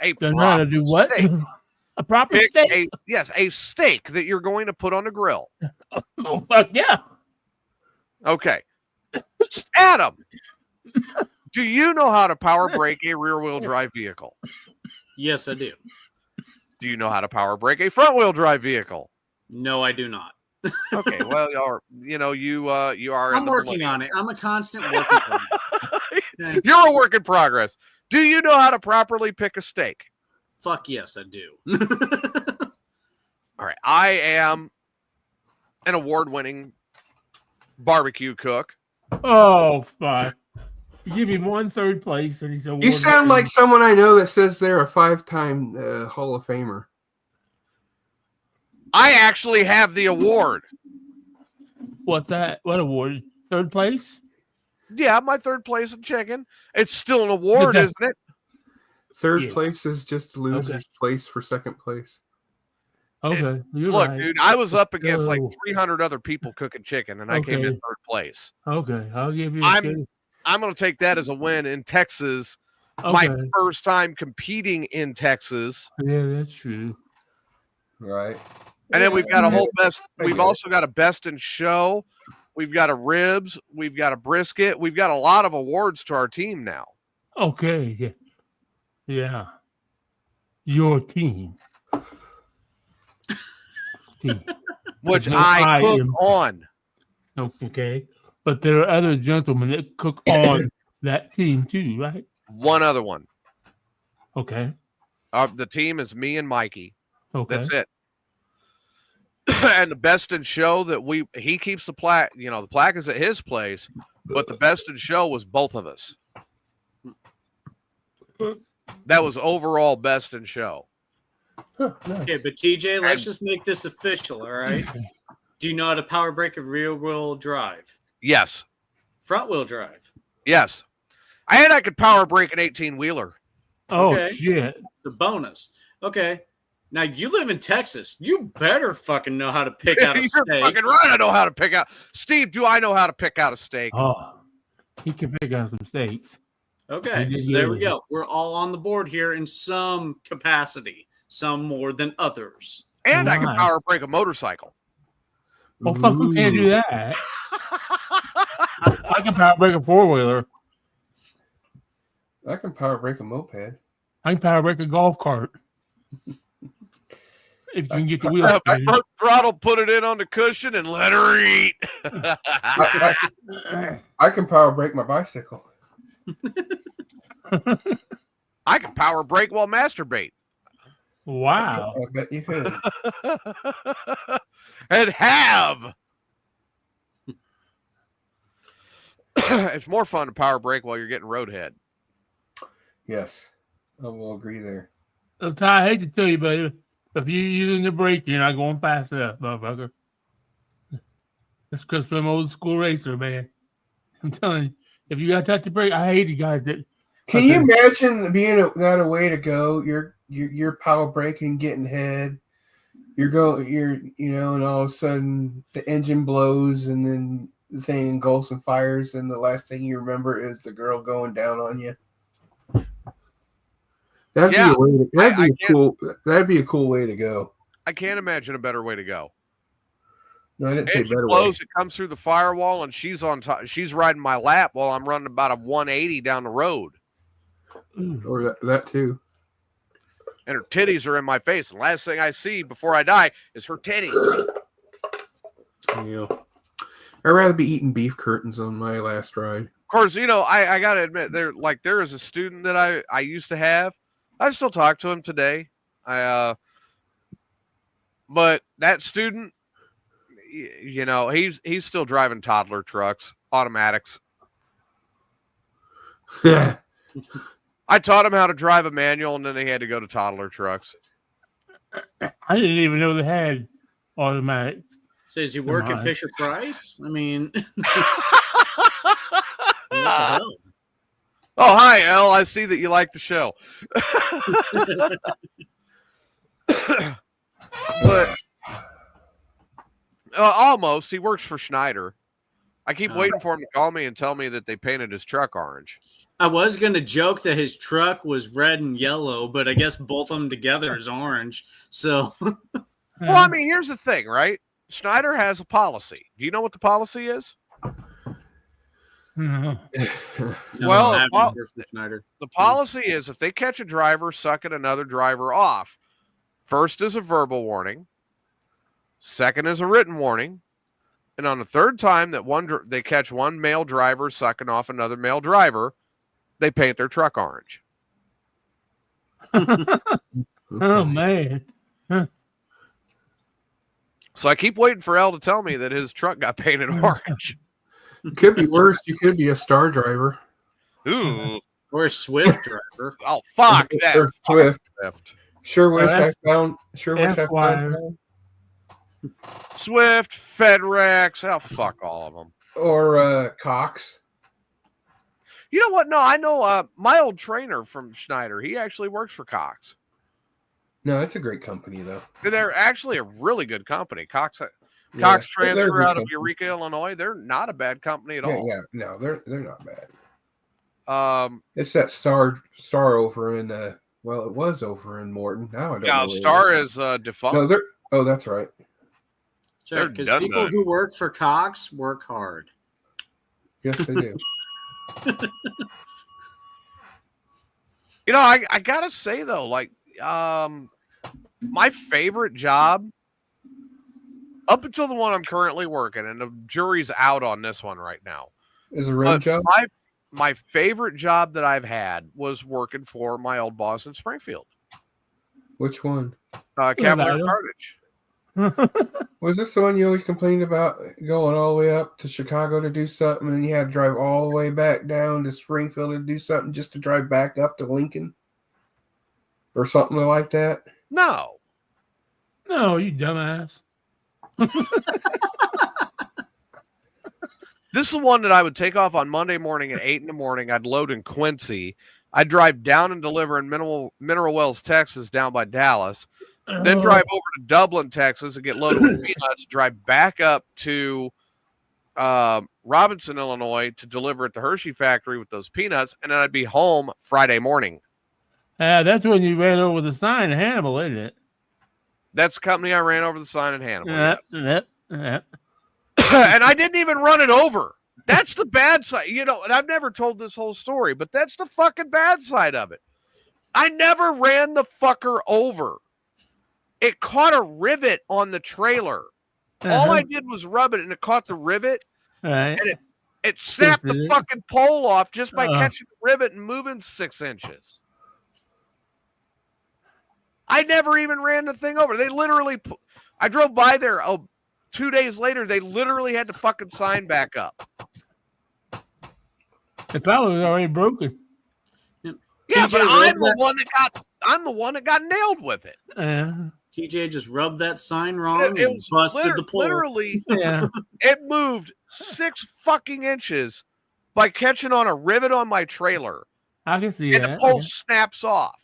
A Don't know how to do what? steak. A proper Pick steak? a steak that you're going to put on the grill. Oh, fuck yeah. Okay. Adam, do you know how to power brake a rear wheel drive vehicle? Yes, I do. Do you know how to power brake a front wheel drive vehicle? No, I do not. Okay, well, you are. I'm working on it. I'm a constant work in progress. Okay. You're a work in progress. Do you know how to properly pick a steak? Fuck yes, I do. All right, I am an award-winning barbecue cook. Oh, fuck. You give him 1 third place, and he's a. You sound like someone I know that says they're a 5-time Hall of Famer. I actually have the award. What's that? What award? 3rd place? Yeah, my 3rd place in chicken. It's still an award, that- isn't it? Third Yeah. place is just loser's place for second place. Okay. You're Look, right. dude, I was up against like Oh. 300 other people cooking chicken, and I came in Okay. 3rd place. Okay. I'll give you a I'm going to take that as a win in Texas. Okay. My first time competing in Texas. Yeah, that's true. Right. And then we've got a whole best. I We've get it. also got a best in show. We've got a ribs. We've got a brisket. We've got a lot of awards to our team now. Okay. Yeah. Yeah. Your team. Team. Which No, I I cook am- on. Okay. But there are other gentlemen that cook on that team too, right? One other one. Okay. The team is me and Mikey. Okay. That's it. And the best in show that he keeps the plaque. You know, the plaque is at his place, but the best in show was both of us. That was overall best in show. Huh, nice. Okay, but TJ, let's just make this official, all right? Do you know how to power brake a rear wheel drive? Yes. Front wheel drive. Yes. And I could power brake an 18-wheeler. Oh Okay. shit. The bonus. Okay. Now you live in Texas. You better fucking know how to pick out a You're steak. fucking right. I know how to pick out. Steve, do I know how to pick out a steak? Oh, he can pick out some steaks. Okay, You so did there we good. go. We're all on the board here in some capacity, some more than others. And I can Nice. power brake a motorcycle. Well, fuck, who can't do Ooh. that? I can power brake a 4-wheeler. I can power brake a moped. I can power brake a golf cart. If you can get the wheels. spinning. Throttle, put it in on the cushion and let her eat. I can power brake my bicycle. I can power brake while masturbate. Wow. I bet you could. And have. It's more fun to power brake while you're getting roadhead. Yes, I will agree there. So, Ty, I hate to tell you, but if you're using the brake, you're not going fast enough, motherfucker. It's because I'm an old school racer, man. I'm telling you, if you got to touch the brake, I hate you guys that. Can you imagine being that a way to go? You're power braking, getting head. And all of a sudden the engine blows, and then the thing engulfs and fires, and the last thing you remember is the girl going down on you. That'd Yeah, be a way. I That'd be a cool way to go. I can't imagine a better way to go. No, I didn't say Engine better blows, way. it comes through the firewall, and she's on top. She's riding my lap while I'm running about a 180 down the road. Or that too. and her titties are in my face. And the last thing I see before I die is her titties. Yeah. I'd rather be eating beef curtains on my last ride. Of course, I got to admit, there is a student that I used to have. I still talk to him today. But that student, he's still driving toddler trucks, automatics. I taught him how to drive a manual, and then they had to go to toddler trucks. I didn't even know they had automatic. So does he work at Fisher Price? I mean, what the hell? Oh, hi, Elle. I see that you like the show. But almost. He works for Schneider. I keep waiting for him to call me and tell me that they painted his truck orange. I was going to joke that his truck was red and yellow, but I guess both of them together is orange. So, well, I mean, here's the thing, right? Schneider has a policy. Do you know what the policy is? No. Well, Schneider. The policy is if they catch a driver sucking another driver off, first is a verbal warning, second is a written warning, and on the third time that they catch one male driver sucking off another male driver, they paint their truck orange. Oh, man. Huh. So I keep waiting for Elle to tell me that his truck got painted orange. It could be worse. You could be a star driver. Ooh. Or a Swift driver. Oh, fuck that. Or Swift. Swift. Sure wish I that's- found. Sure wish I Esquire. found. Swift, FedRex. Oh, fuck all of them. Or Cox. You know what? No, I know my old trainer from Schneider. He actually works for Cox. No, it's a great company though. They're actually a really good company. Cox Yeah, Transfer they're a good out of company. Eureka, Illinois. They're not a bad company at all. Yeah, no, they're not bad. Um, It's that star over in it was over in Morton. Now I don't know. where Star it is defunct. No, that's right. They're Because done people done. who work for Cox work hard. Yes, they do. I gotta say though, like, my favorite job up until the one I'm currently working, and the jury's out on this one right now. Is a rim job? My favorite job that I've had was working for my old boss in Springfield, Which one? Cavalier Nevada. Cartage. Was this the one you always complained about going all the way up to Chicago to do something, and you had to drive all the way back down to Springfield to do something just to drive back up to Lincoln? Or something like that? No, No, you dumbass. this is the one that I would take off on Monday morning at 8 a.m. I'd load in Quincy. I'd drive down and deliver in Mineral Wells, Texas, down by Dallas. Then drive over to Dublin, Texas, and get loaded with peanuts. Drive back up to Robinson, Illinois, to deliver at the Hershey factory with those peanuts, and then I'd be home Friday morning. That's when you ran over the sign in Hannibal, isn't it? That's the company I ran over the sign in Hannibal. Yep, Yes. yep. And I didn't even run it over. That's the bad side, and I've never told this whole story, but that's the fucking bad side of it. I never ran the fucker over. It caught a rivet on the trailer. All I did was rub it, and it caught the rivet, Right. and it snapped the fucking pole off just by catching the rivet and moving 6 inches. I never even ran the thing over. They literally, I drove by there 2 days later. They literally had the fucking sign back up. The probably was already broken. Yeah, TJ but I'm rubbed the one that got nailed with it. TJ just rubbed that sign wrong It and was busted the pole. literally, Yeah. it moved 6 fucking inches by catching on a rivet on my trailer, I can see and that. the pole snaps off.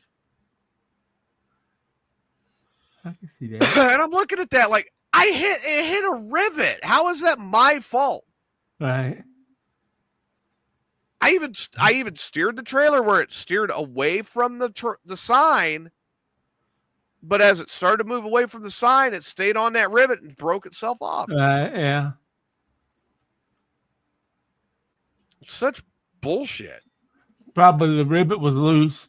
I can see that. And I'm looking at that like it hit a rivet. How is that my fault? Right. I even steered the trailer where it steered away from the sign, but as it started to move away from the sign, it stayed on that rivet and broke itself off. Right. Yeah. Such bullshit. Probably the rivet was loose.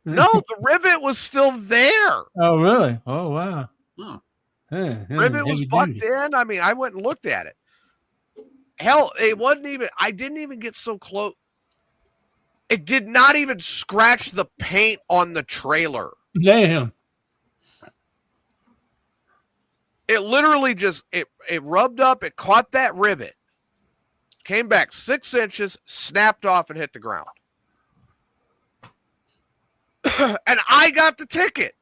No, the rivet was still there. Oh, really? Oh, wow. Oh. Rivet was bucked in. I mean, I went and looked at it. Hell, it wasn't even, I didn't even get so close. It did not even scratch the paint on the trailer. Damn. It literally just, it rubbed up, it caught that rivet, came back 6 inches, snapped off, and hit the ground. And I got the ticket.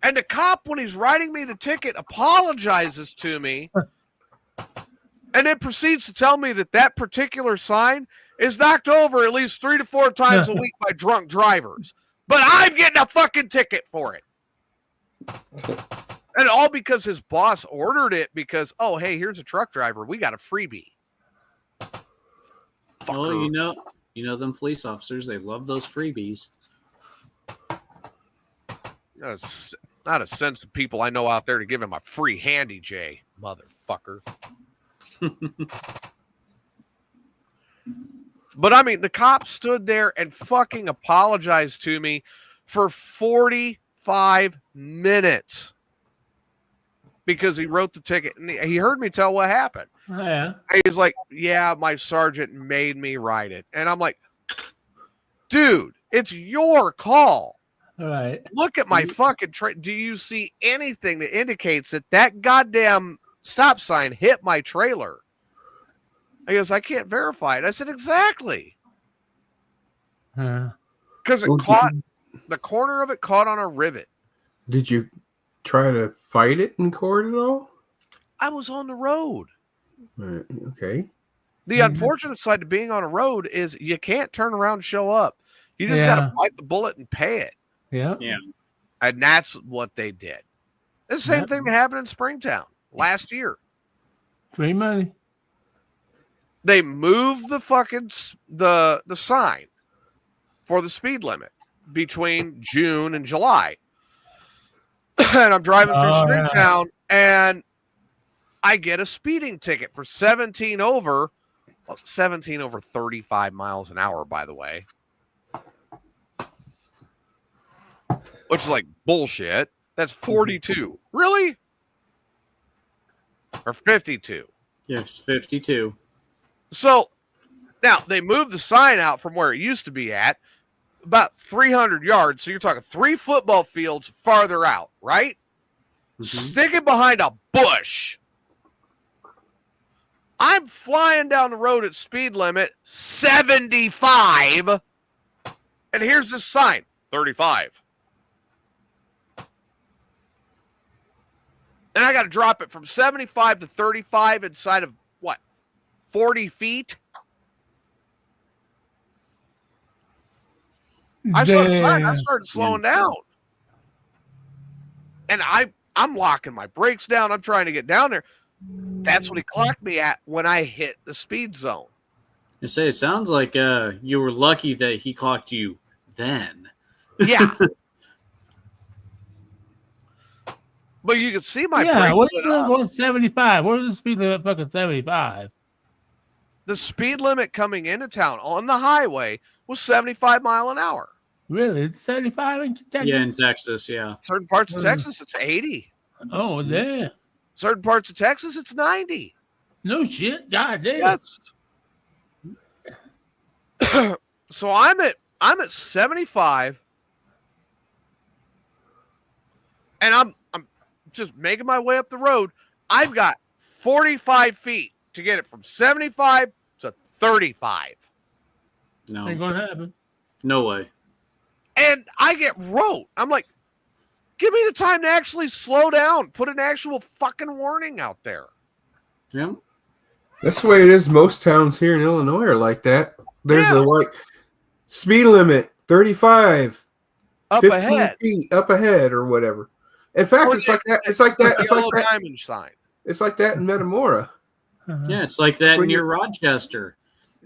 And the cop, when he's writing me the ticket, apologizes to me and then proceeds to tell me that that particular sign is knocked over at least 3 to 4 times a week by drunk drivers. But I'm getting a fucking ticket for it. And all because his boss ordered it because, oh, hey, here's a truck driver. We got a freebie. Well, you know them police officers, they love those freebies. Not a sense of people I know out there to give him a free handy, Jay. Motherfucker. But I mean, the cop stood there and fucking apologized to me for 45 minutes because he wrote the ticket and he heard me tell what happened. Yeah. He's like, yeah, my sergeant made me write it. And I'm like, dude, it's your call. All right. Look at my fucking do you see anything that indicates that that goddamn stop sign hit my trailer? He goes, I can't verify it. I said, exactly. Because it caught, the corner of it caught on a rivet. Did you try to fight it in court at all? I was on the road. Okay. The unfortunate side of being on a road is you can't turn around and show up. You just got to bite the bullet and pay it. Yeah. Yeah. And that's what they did. The same thing that happened in Springtown last year. Free money. They moved the fucking the sign for the speed limit between June and July. And I'm driving through Springtown and I get a speeding ticket for 17 over 35 miles an hour, by the way. Which is like bullshit. That's 42. Really? Or 52. Yes, 52. So now they moved the sign out from where it used to be at about 300 yards. So you're talking 3 football fields farther out, right? Stick it behind a bush. I'm flying down the road at speed limit 75. And here's this sign, 35. And I got to drop it from 75 to 35 inside of what? 40 feet? I started slowing down. And I'm locking my brakes down. I'm trying to get down there. That's what he clocked me at when I hit the speed zone. You say it sounds like you were lucky that he clocked you then. Yeah. But you can see my brakes. What's 75? Where's the speed limit? Fucking 75. The speed limit coming into town on the highway was 75 mile an hour. Really? It's 75 in Texas? Yeah, in Texas, yeah. Certain parts of Texas, it's 80. Oh, damn. Certain parts of Texas, it's 90. No shit. God damn. Yes. So I'm at 75. And I'm just making my way up the road. I've got 45 feet to get it from 75 to 35. No. Ain't gonna happen. No way. And I get wrote. I'm like, give me the time to actually slow down. Put an actual fucking warning out there. Yeah. That's the way it is. Most towns here in Illinois are like that. There's a speed limit, 35. Up 15 ahead. feet up ahead or whatever. In fact, it's like that. It's like that. It's like that. Diamond sign. It's like that in Metamora. Yeah, it's like that near Rochester.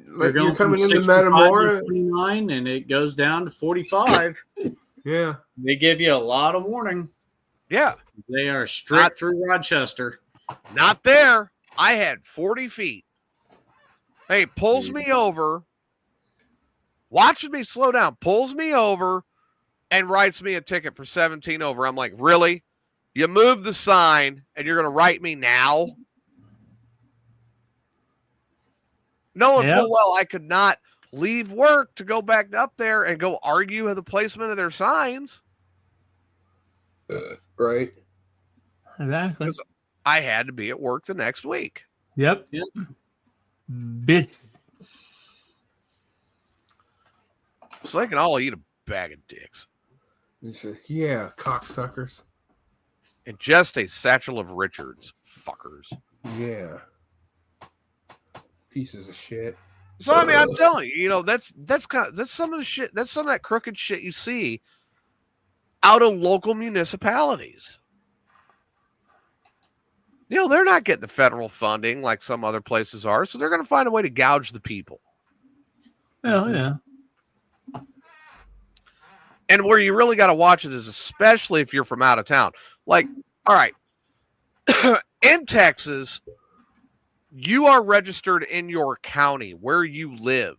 Like you're coming into Metamora, 29, and it goes down to 45. Yeah, they give you a lot of warning. Yeah, they are strict through Rochester. Not there. I had 40 feet. Hey, pulls me over watching me slow down, pulls me over, and writes me a ticket for 17 over. I'm like, really? You moved the sign, and you're going to write me now? Knowing full well I could not leave work to go back up there and go argue with the placement of their signs. Right. Exactly. Because I had to be at work the next week. Yep. Bitch. So they can all eat a bag of dicks. Yeah, cocksuckers. And just a satchel of Richards. Fuckers. Yeah. Pieces of shit. So I mean, I'm telling you, that's some of the shit. That's some of that crooked shit you see out of local municipalities. They're not getting the federal funding like some other places are, so they're going to find a way to gouge the people. Oh, yeah. And where you really got to watch it is especially if you're from out of town. Like, all right, in Texas, you are registered in your county where you live,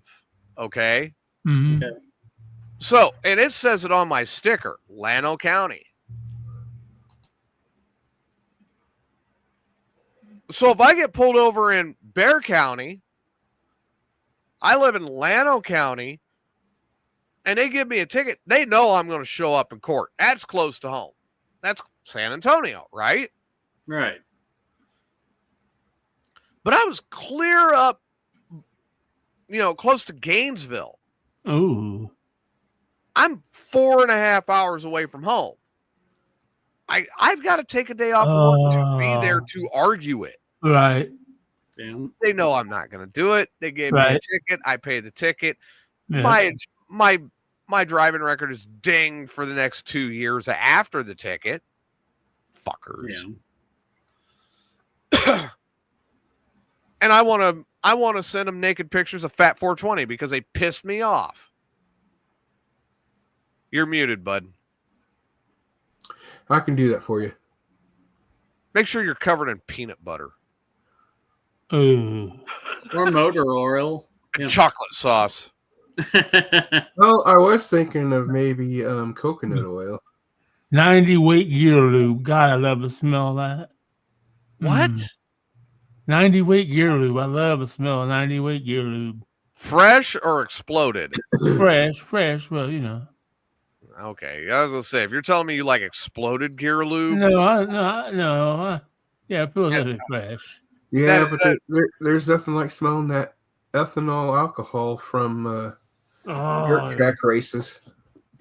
okay? Mm-hmm. Okay. So, and it says it on my sticker, Llano County. So if I get pulled over in Bexar County, I live in Llano County, and they give me a ticket, they know I'm going to show up in court. That's close to home. That's San Antonio, right? Right. But I was clear up, close to Gainesville. Ooh. I'm 4.5 hours away from home. I've got to take a day off of work to be there to argue it. Right. Damn. They know I'm not going to do it. They gave me a ticket. I paid the ticket. Yeah. My driving record is dinged for the next 2 years after the ticket. Fuckers. Yeah. And I want to send them naked pictures of Fat 420 because they pissed me off. You're muted, bud. I can do that for you. Make sure you're covered in peanut butter. Ooh. Or motor oil. And chocolate sauce. Well, I was thinking of maybe coconut oil. 90 weight gear lube. God, I love the smell of that. What? 90 weight gear lube. I love the smell of 90 weight gear lube. Fresh or exploded? Fresh. Well, Okay, I was gonna say if you're telling me you like exploded gear lube, No. Yeah, it feels a little bit fresh. Yeah, but there's nothing like smelling that ethanol alcohol from dirt track races.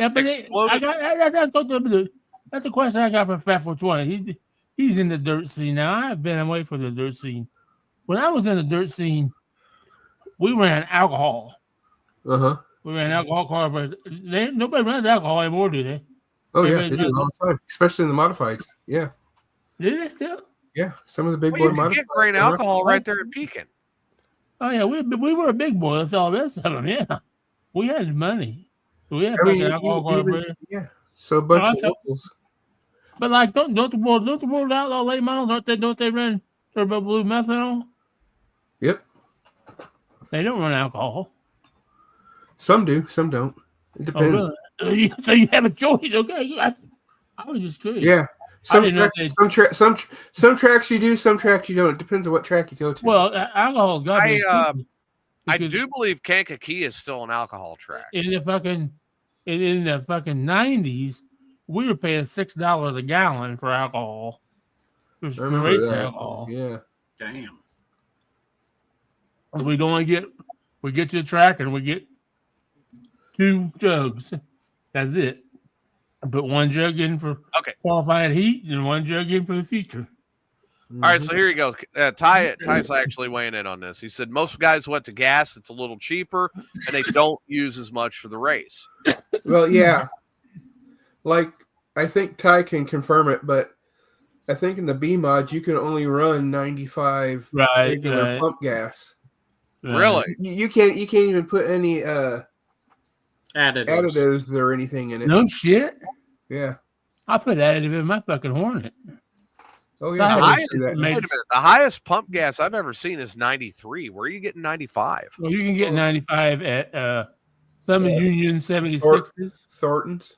Yeah, but that's a question I got from Fat 420. He's in the dirt scene now. I've been away from the dirt scene. When I was in the dirt scene, we ran alcohol. We ran alcohol cars, but nobody runs alcohol anymore, do they? Oh, yeah, they do all the time, especially in the modifieds. Yeah. Do they still? Yeah, some of the big well, boy you can modifieds. get grain alcohol right there in Pekin. Oh, yeah, we were a big boy. That's all the rest of them, yeah. We had money. So we had alcohol cars. Yeah, so a bunch of locals. But like, don't the world outlaw late models, don't they run turbo blue methanol? Yep. They don't run alcohol. Some do, some don't. It depends. Oh, really? So you have a choice, okay? I was just curious. Yeah. Some tracks you do, some tracks you don't. It depends on what track you go to. Well, alcohol's got to be expensive. I do believe Kankakee is still an alcohol track. In the fucking 90s, we were paying $6 a gallon for alcohol. For racing alcohol. Yeah. Damn. We get to the track and we get 2 jugs. That's it. I put 1 jug in for qualifying heat and 1 jug in for the future. All right, so here you go. Ty's actually weighing in on this. He said most guys went to gas. It's a little cheaper, and they don't use as much for the race. Well, yeah. Like, I think Ty can confirm it, but I think in the B mods you can only run 95 regular pump gas. Really? You can't even put any additives or anything in it. No shit. Yeah. I put additive in my fucking Hornet. Oh yeah. The highest pump gas I've ever seen is 93. Where are you getting 95? Well, you can get 95 at Some Union 76s. Thornton's.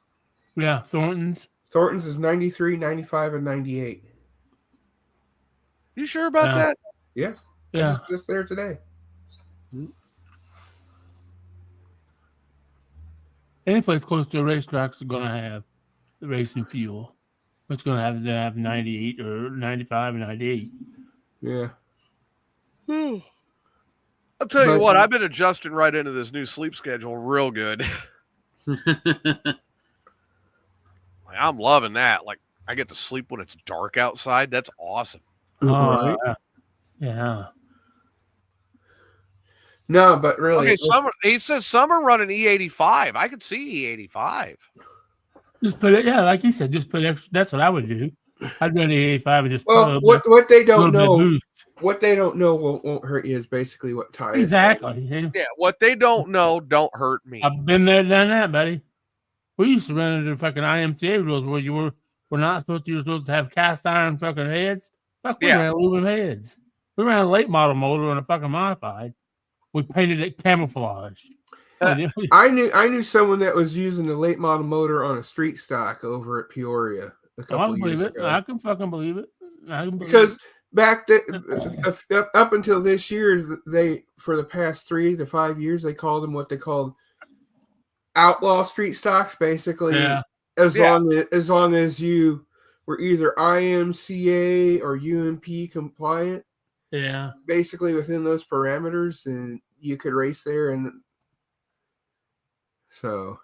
Yeah, Thornton's. Thornton's is 93, 95, and 98. You sure about that? Yeah. Yeah. Just there today. Any place close to a racetrack is going to have the racing fuel. It's going to have 98 or 95 and 98. Yeah. I'll tell you what, I've been adjusting right into this new sleep schedule real good. I'm loving that. Like, I get to sleep when it's dark outside. That's awesome. Right. Yeah. No, but really. Okay, he says some are running E85. I could see E85. Just put it, like you said, just put extra. That's what I would do. I'd run the 85 and just Well, what they don't know, what they don't know won't hurt you is basically what Ty is. Exactly. Yeah, what they don't know don't hurt me. I've been there, done that, buddy. We used to run under the fucking IMCA rules where you're supposed to have cast iron fucking heads. Fuck, we ran aluminum heads. We ran a late model motor and a fucking modified. We painted it camouflage. I knew someone that was using a late model motor on a street stock over at Peoria a couple years ago. I can fucking believe it. Because back up until this year, for the past 3 to 5 years, they called them what they called outlaw street stocks, basically. Yeah. As long as you were either IMCA or UMP compliant. Yeah. Basically within those parameters, and you could race there, and so.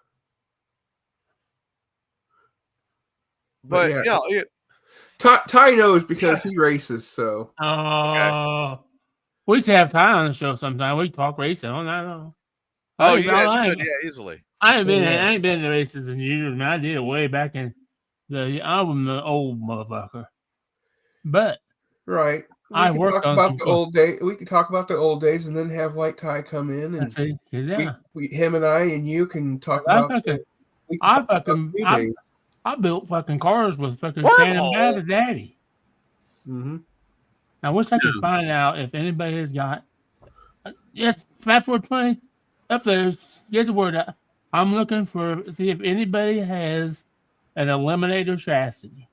But yeah, Ty knows because he races. So. We used to have Ty on the show sometime. We talk racing all night long. Oh, you guys could, easily. I ain't been to races in years, man. I did it way back in I'm the old motherfucker. But right. I worked on about the old day. We could talk about the old days and then have like Ty come in and him and I and you can talk about. I built fucking cars with fucking Shannon Babbitt's daddy. Mm-hmm. I wish I could find out if anybody has got. Yes, Fat 420 up there. Get the word out. I'm looking see if anybody has an Eliminator chassis.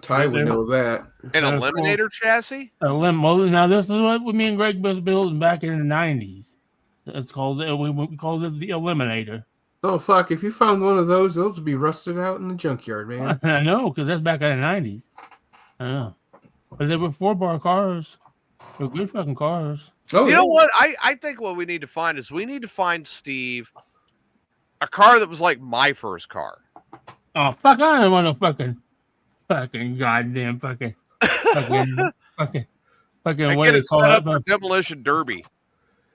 Ty would know that. An Eliminator chassis? Now, this is what me and Greg was building back in the 90s. It's called, we called it the Eliminator. Oh, fuck. If you found one of those would be rusted out in the junkyard, man. I know, because that's back in the 90s. I know. But they were 4-bar cars. They're good fucking cars. Oh, you know what? I think what we need to find is we need to find Steve a car that was like my first car. Oh, fuck. I don't want no fucking goddamn fucking what get it set up for demolition derby.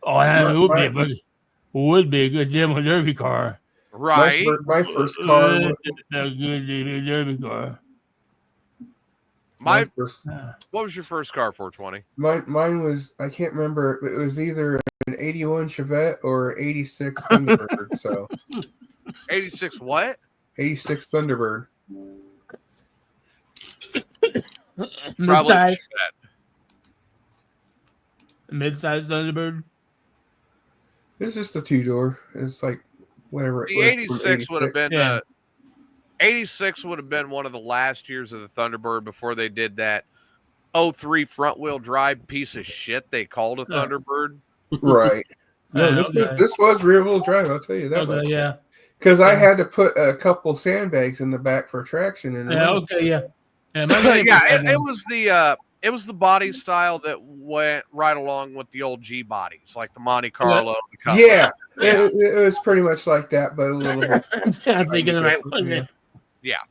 Oh, it would be a good demo derby car. Right. My first car. A good derby car. What was your first car, 420? Mine was, I can't remember. It was either an 81 Chevette or 86 Thunderbird. So 86 what? 86 Thunderbird. Mid-size Thunderbird. It's just a 2-door. It's like whatever. The 86 would have been 86 would have been one of the last years of the Thunderbird before they did that 03 front wheel drive piece of shit they called a Thunderbird. Right. No, this was rear wheel drive. I'll tell you that. Okay, yeah. Because I had to put a couple sandbags in the back for traction. And it was the body style that went right along with the old G bodies, like the Monte Carlo. It was pretty much like that, but a little bit. I'm thinking the right one then. Yeah.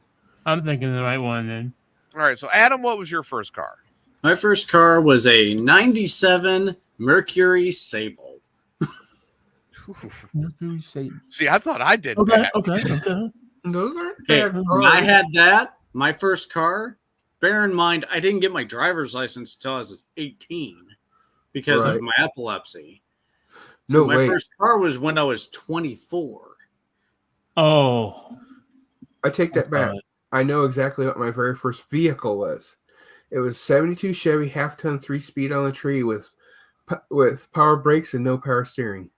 I'm thinking the right one then. All right, so Adam, what was your first car? My first car was a 97 Mercury Sable. See, I thought I did that. Okay. Those aren't bad. I had that. My first car. Bear in mind, I didn't get my driver's license until I was 18 because of my epilepsy. So my first car was when I was 24. Oh. I take that back. I know exactly what my very first vehicle was. It was 72 Chevy half-ton 3-speed on the tree with power brakes and no power steering.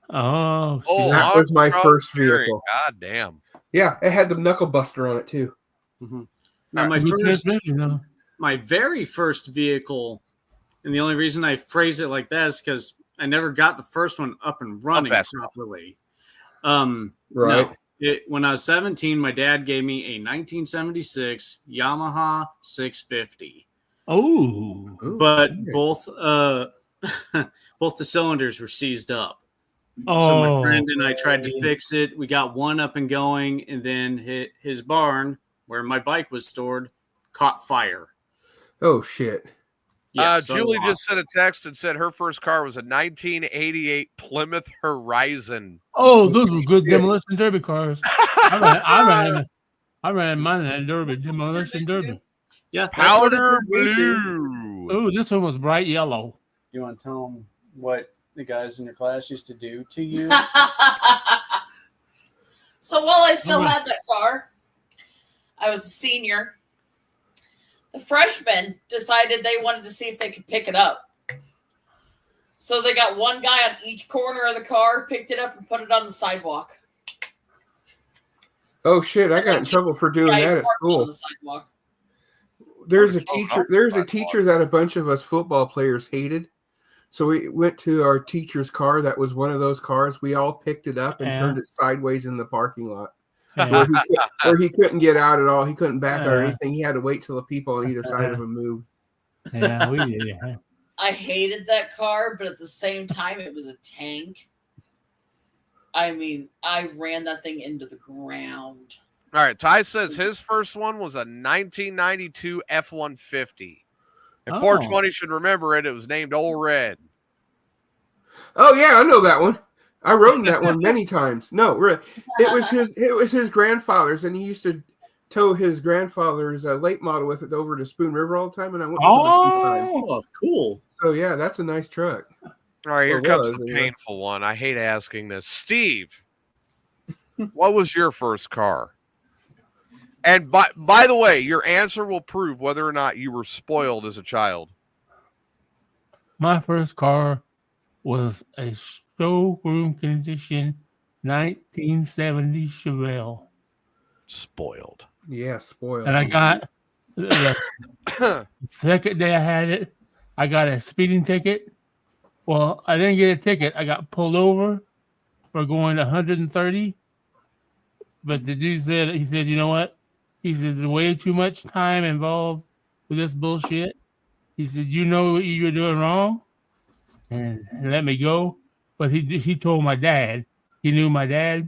Oh, Oh, shit. That was my truck first carrying. vehicle. God damn. Yeah, it had the knuckle buster on it too. Now, Good transmission, though. my very first vehicle, and the only reason I phrase it like that is because I never got the first one up and running properly. Right. No. When I was 17, my dad gave me a 1976 Yamaha 650. Oh. But okay. both both the cylinders were seized up. Oh. So my friend and I tried to fix it. We got one up and going, and then his barn, where my bike was stored, caught fire. Oh shit. Yeah, Julie just sent a text and said her first car was a 1988 Plymouth Horizon. Oh, those were good Shit. demolition derby cars. I ran mine in that derby, demolition derby. Yeah, Powder blue. Oh, this one was bright yellow. You want to tell them what the guys in your class used to do to you? So while I still had that car, I was a senior. The freshmen decided they wanted to see if they could pick it up. So they got one guy on each corner of the car, picked it up and put it on the sidewalk. Oh shit! I got in trouble for doing that at school. There's a teacher that a bunch of us football players hated. So we went to our teacher's car. That was one of those cars. We all picked it up and turned it sideways in the parking lot. Yeah. Where he couldn't get out at all. He couldn't back out or anything. He had to wait till the people on either side of him moved. Yeah, we did. Yeah. I hated that car, but at the same time, it was a tank. I mean, I ran that thing into the ground. All right, Ty says his first one was a 1992 F-150. And 420 should remember it. It was named Old Red. Oh yeah, I know that one. I rode in that one many times. No, it was his grandfather's, and he used to tow his grandfather's late model with it over to Spoon River all the time. And I went with him a few times. Oh, cool. So yeah, that's a nice truck. All right, here comes the painful one. I hate asking this. Steve, what was your first car? And by the way, your answer will prove whether or not you were spoiled as a child. My first car was a showroom condition 1970 Chevelle. Spoiled. Yeah, spoiled. And I got the second day I had it, I got a speeding ticket. Well, I didn't get a ticket. I got pulled over for going 130. But the dude said, you know what? He said, there's way too much time involved with this bullshit. He said, you know what you're doing wrong? And let me go. But he told my dad. He knew my dad.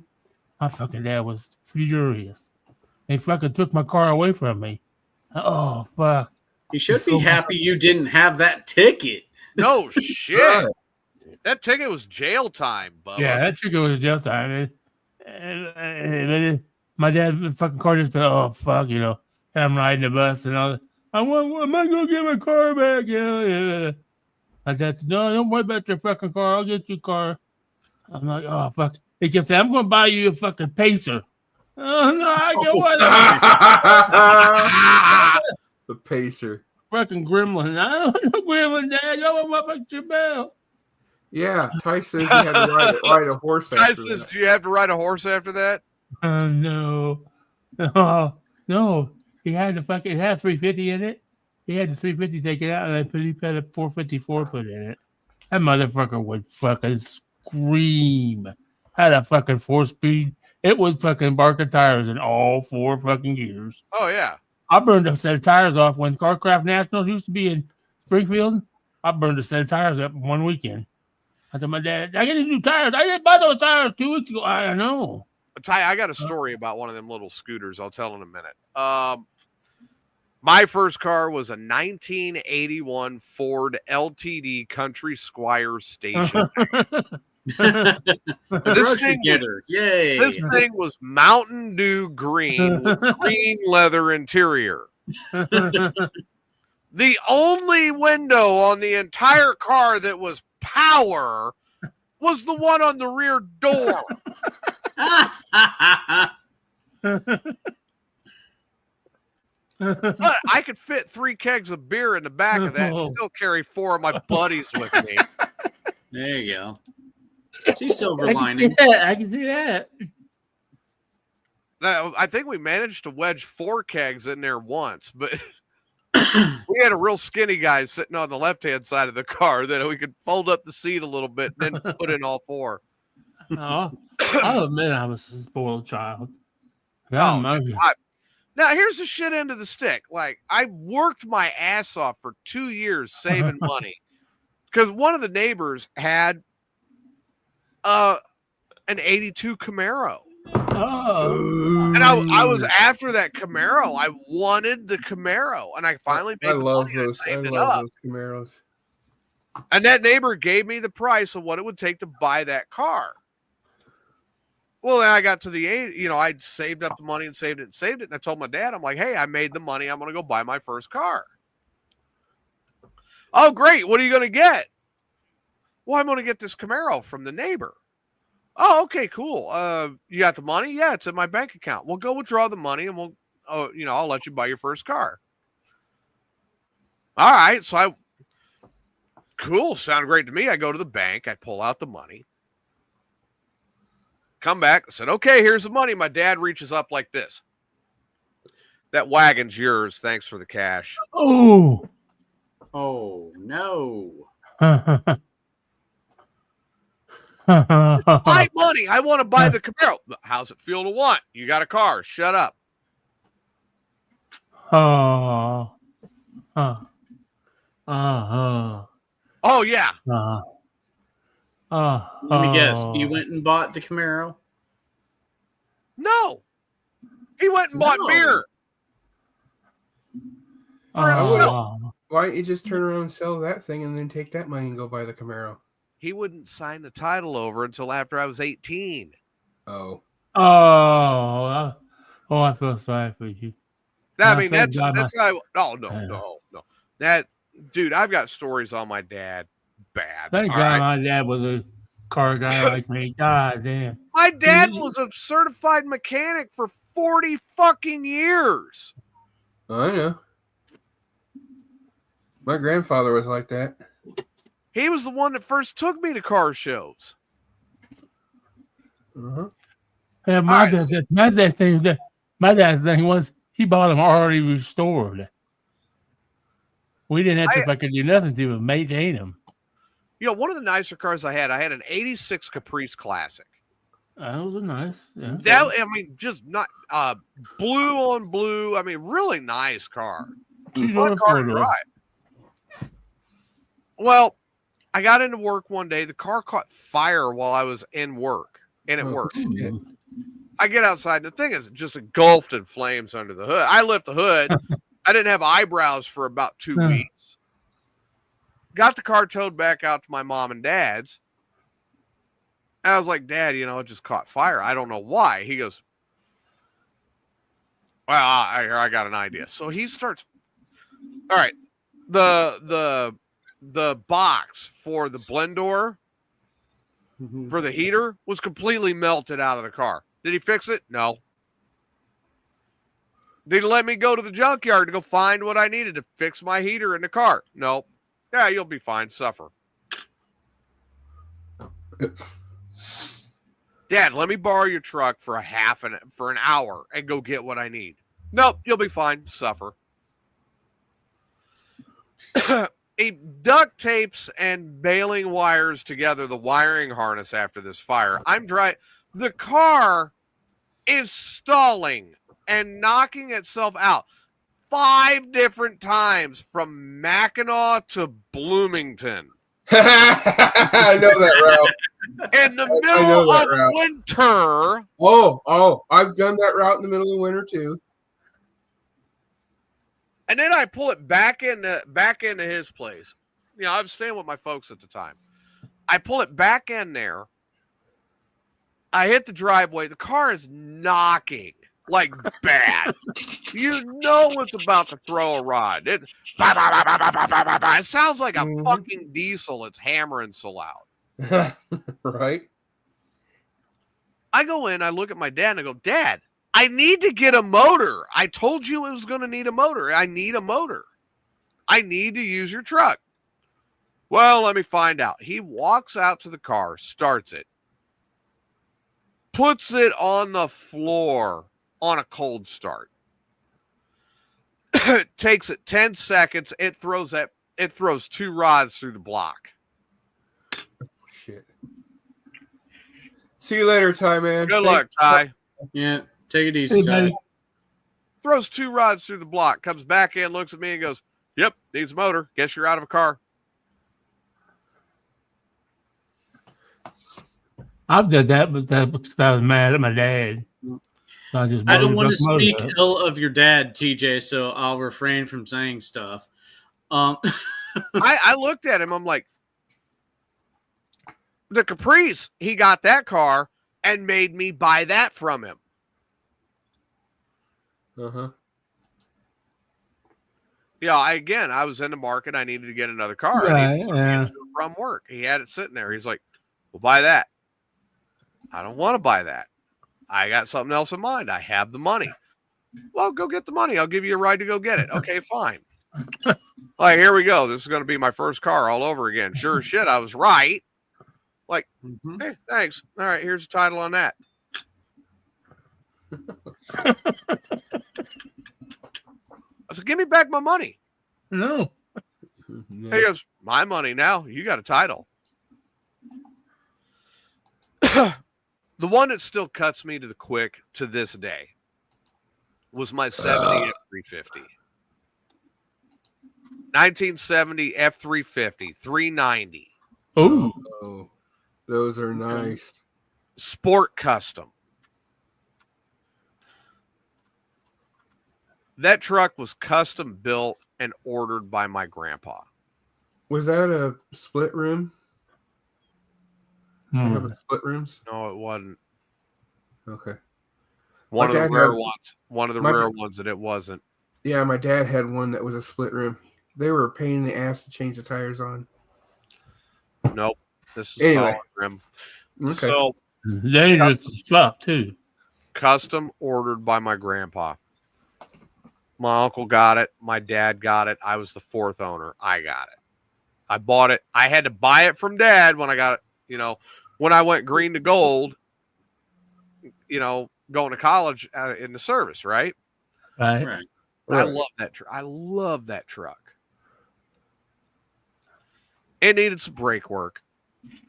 My fucking dad was furious. They fucking took my car away from me. Oh, fuck. You should be happy you didn't have that ticket. No shit. That ticket was jail time, Bubba. Yeah, that ticket was jail time. And my dad fucking car just been, oh, fuck, you know. And I'm riding the bus and all that. Am I going to get my car back? You know? My dad said, no, don't worry about your fucking car. I'll get your car. I'm like, oh, fuck. He kept saying, I'm going to buy you a fucking Pacer. Oh, no, I don't want the Pacer. Fucking Gremlin. I don't want no Gremlin, Dad. I want my fucking Chevelle. Yeah, Ty says you had to ride a horse Ty says, do you have to ride a horse after that? No. No. He had the fucking, it had 350 in it. He had the 350 taken out, and he put a 454 put in it. That motherfucker would fucking scream. Had a fucking 4-speed. It would fucking bark the tires in all 4 fucking gears. Oh, yeah. I burned a set of tires off when Carcraft Nationals used to be in Springfield. I burned a set of tires up one weekend. I told my dad, I get new tires. I just bought those tires 2 weeks ago. I know. Ty, I got a story about one of them little scooters. I'll tell in a minute. My first car was a 1981 Ford LTD Country Squire station. This thing was Mountain Dew green with green leather interior. The only window on the entire car that was power was the one on the rear door. But I could fit 3 kegs of beer in the back of that and still carry 4 of my buddies with me. There you go. See silver I can see lining. that. I can see that. Now, I think we managed to wedge 4 kegs in there once, but we had a real skinny guy sitting on the left-hand side of the car that we could fold up the seat a little bit and then put in all 4. Oh, I'll admit I was a spoiled child. Oh, now here's the shit end of the stick. Like, I worked my ass off for 2 years saving money because one of the neighbors had an 82 Camaro. Oh. And I was after that Camaro. I wanted the Camaro, and I finally made the money and saved it up. Those Camaros. And that neighbor gave me the price of what it would take to buy that car. Well, then I got to the I'd saved up the money and saved it. And I told my dad, I'm like, hey, I made the money. I'm going to go buy my first car. Oh, great. What are you going to get? Well, I'm going to get this Camaro from the neighbor. Oh, okay, cool. You got the money? Yeah, it's in my bank account. We'll go withdraw the money and I'll let you buy your first car. All right. So cool. Sounded great to me. I go to the bank. I pull out the money. Come back. I said, okay, here's the money. My dad reaches up like this. That wagon's yours. Thanks for the cash. Oh. Oh, no. My money. I want to buy the Camaro. How's it feel to want? You got a car. Shut up. Oh. Oh, yeah. Let me guess. You went and bought the Camaro? No. He went and bought beer. For himself. Why don't you just turn around and sell that thing and then take that money and go buy the Camaro? He wouldn't sign the title over until after I was 18. Oh. I feel sorry for you. I mean, that's how. No. That dude, I've got stories on my dad. Bad. Thank God my dad was a car guy like me. God damn. My dad was a certified mechanic for 40 fucking years. I know. My grandfather was like that. He was the one that first took me to car shows. Uh-huh. Yeah, my dad's thing was he bought them already restored. We didn't have to fucking do nothing to but maintain them. One of the nicer cars I had an 86 Caprice Classic. Those are nice. Yeah. Just not blue on blue. I mean, really nice car. Fun car to drive. Well, I got into work one day. The car caught fire while I was in work, and it worked. I get outside, and the thing is just engulfed in flames under the hood. I lift the hood. I didn't have eyebrows for about 2 weeks. Got the car towed back out to my mom and dad's. And I was like, Dad, it just caught fire. I don't know why. He goes, well, I got an idea. So he starts. All right. The box for the blendor for the heater was completely melted out of the car. Did he fix it? No. Did he let me go to the junkyard to go find what I needed to fix my heater in the car? No. Yeah, you'll be fine. Suffer. Dad, let me borrow your truck for an hour and go get what I need. Nope, you'll be fine. Suffer. He duct tapes and baling wires together the wiring harness after this fire. The car is stalling and knocking itself out 5 different times from Mackinac to Bloomington. I know that route. In the middle of winter. Oh, I've done that route in the middle of winter too. And then I pull it back into his place. I was staying with my folks at the time. I pull it back in there. I hit the driveway. The car is knocking like bad. It's about to throw a rod. It sounds like a fucking diesel. It's hammering so loud. Right. I go in, I look at my dad, and I go, Dad, I need to get a motor. I told you it was going to need a motor. I need a motor. I need to use your truck. Well, let me find out. He walks out to the car, starts it, puts it on the floor on a cold start. It takes it 10 seconds. It throws 2 rods through the block. Shit. See you later, Ty, man. Good luck, Ty. Yeah, take it easy, Ty. Throws 2 rods through the block, comes back in, looks at me and goes, "Yep, needs a motor. Guess you're out of a car." I've done that, but that was because I was mad at my dad. So I don't want to speak motor. ill of your dad, TJ, so I'll refrain from saying stuff. I looked at him. I'm like, the Caprice, he got that car and made me buy that from him. Uh-huh. Yeah, I was in the market. I needed to get another car. Right, I needed something from work. He had it sitting there. He's like, "Well, buy that." I don't want to buy that. I got something else in mind. I have the money. Well, go get the money. I'll give you a ride to go get it. Okay, fine. All right, here we go. This is going to be my first car all over again. Sure as shit, I was right. Like, hey, thanks. All right, here's the title on that. I said, "Give me back my money." No. He goes, "My money now. You got a title." The one that still cuts me to the quick to this day was my 70 F350. 1970 F350, 390. Oh, those are nice. Sport custom. That truck was custom built and ordered by my grandpa. Was that a split room? You have a split rooms? No, it wasn't. Okay. One My of the dad rare had- ones. One of the my- rare ones that it wasn't. Yeah, my dad had one that was a split room. They were a pain in the ass to change the tires on. Nope. This is Anyway. solid rim. Okay. So Dangerous stuff too. custom ordered by my grandpa. My uncle got it. My dad got it. I was the 4th owner. I got it. I bought it. I had to buy it from Dad when I got it. You know, when I went green to gold, you know, going to college in the service, right? Right. Right. I love that truck. I love that truck. It needed some brake work.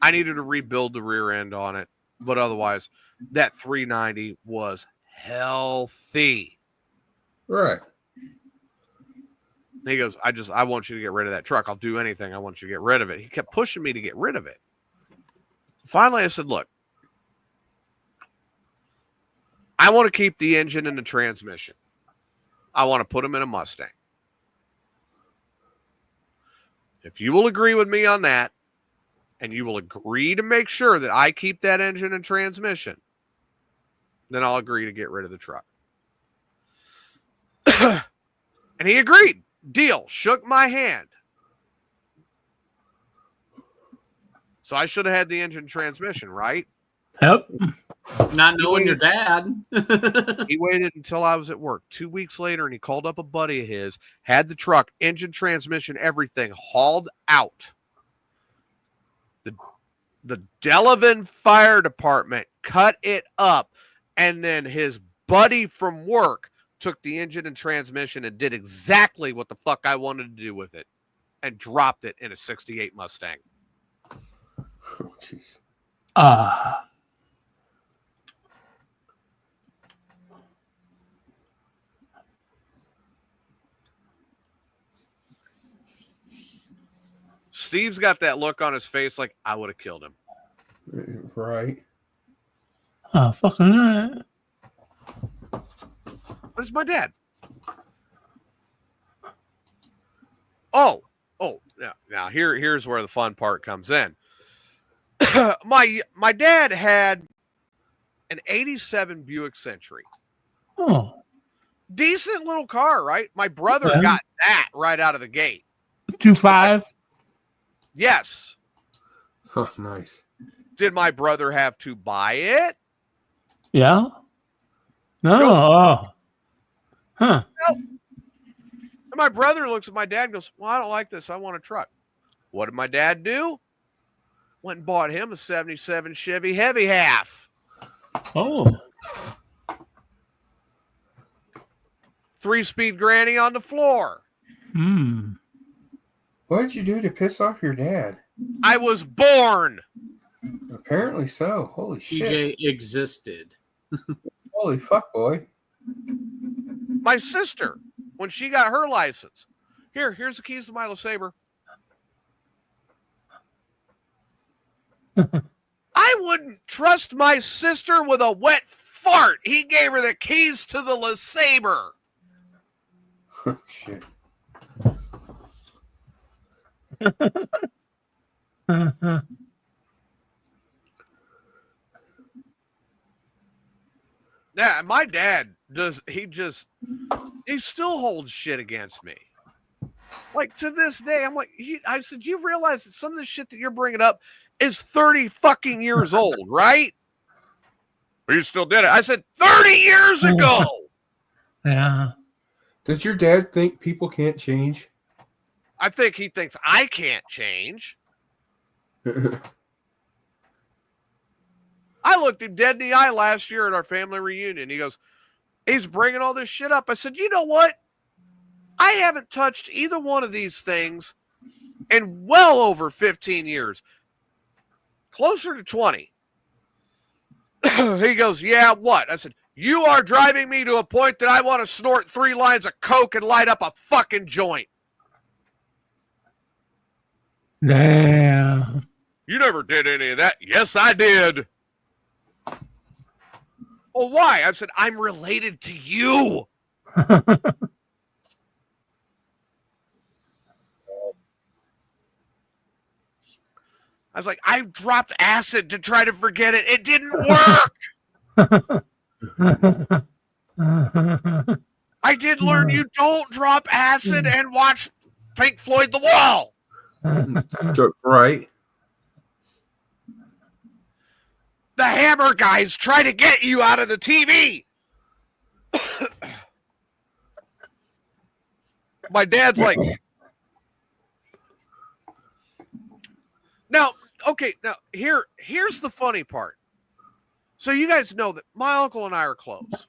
I needed to rebuild the rear end on it, but otherwise, that 390 was healthy. Right. He goes, I want you to get rid of that truck. I'll do anything. I want you to get rid of it. He kept pushing me to get rid of it. Finally, I said, look, I want to keep the engine and the transmission. I want to put them in a Mustang. If you will agree with me on that, and you will agree to make sure that I keep that engine and transmission, then I'll agree to get rid of the truck. And he agreed. Deal. Shook my hand. So I should have had the engine transmission, right? Yep. Not knowing your dad. He waited until I was at work 2 weeks later, and he called up a buddy of his, had the truck, engine, transmission, everything hauled out. The Delavan Fire Department cut it up, and then his buddy from work took the engine and transmission and did exactly what the fuck I wanted to do with it and dropped it in a 68 Mustang. Oh, jeez. Steve's got that look on his face like I would have killed him. Right. Oh, fucking right. But it's my dad. Oh, yeah. Now here's where the fun part comes in. My dad had an 87 Buick Century. Oh. Decent little car, right? My brother Okay. got that right out of the gate. 2.5. Yes. Oh, nice. Did my brother have to buy it? Yeah. No. Nope. Oh. Huh. And my brother looks at my dad and goes, "Well, I don't like this. I want a truck." What did my dad do? Went and bought him a 77 Chevy Heavy Half. Oh. 3-speed granny on the floor. Hmm. What did you do to piss off your dad? I was born. Apparently so. Holy shit. TJ existed. Holy fuck, boy. My sister, when she got her license. Here's the keys to my LeSabre. I wouldn't trust my sister with a wet fart. He gave her the keys to the LeSabre. Shit. Yeah, my dad he still holds shit against me. Like, to this day, I'm like, I said, you realize that some of the shit that you're bringing up is 30 fucking years old, right? But you still did it. I said, 30 years ago. Yeah. Does your dad think people can't change? I think he thinks I can't change. I looked him dead in the eye last year at our family reunion. He goes, he's bringing all this shit up. I said, you know what? I haven't touched either one of these things in well over 15 years. Closer to 20. He goes, yeah, what? I said, you are driving me to a point that I want to snort 3 lines of coke and light up a fucking joint. Damn. You never did any of that. Yes, I did. Well, why? I said, I'm related to you. I was like, I dropped acid to try to forget it. It didn't work. I did learn you don't drop acid and watch Pink Floyd The Wall. Right. The Hammer guys try to get you out of the TV. My dad's like, now, okay, now here's the funny part. So you guys know that my uncle and I are close.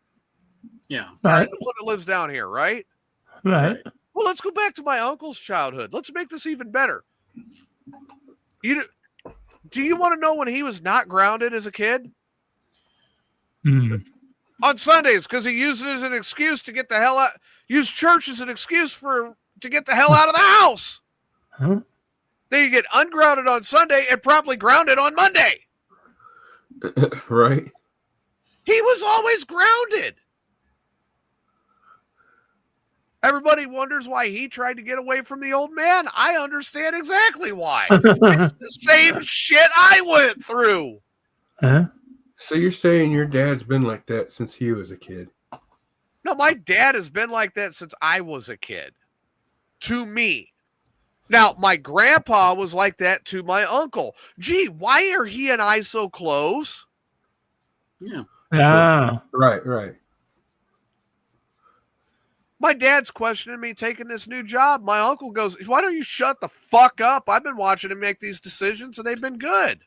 Yeah. Right. The one that lives down here, right? Right. Well, let's go back to my uncle's childhood. Let's make this even better. Do you want to know when he was not grounded as a kid? Mm. On Sundays, because he used it as an excuse to get the hell out. Used church as an excuse to get the hell out of the house. Huh? Then you get ungrounded on Sunday and promptly grounded on Monday. Right. He was always grounded. Everybody wonders why he tried to get away from the old man. I understand exactly why. It's the same shit I went through. Huh? So you're saying your dad's been like that since he was a kid? No, my dad has been like that since I was a kid. To me. Now, my grandpa was like that to my uncle. Gee, why are he and I so close? Yeah. Yeah. Right. My dad's questioning me taking this new job. My uncle goes, why don't you shut the fuck up? I've been watching him make these decisions, and they've been good.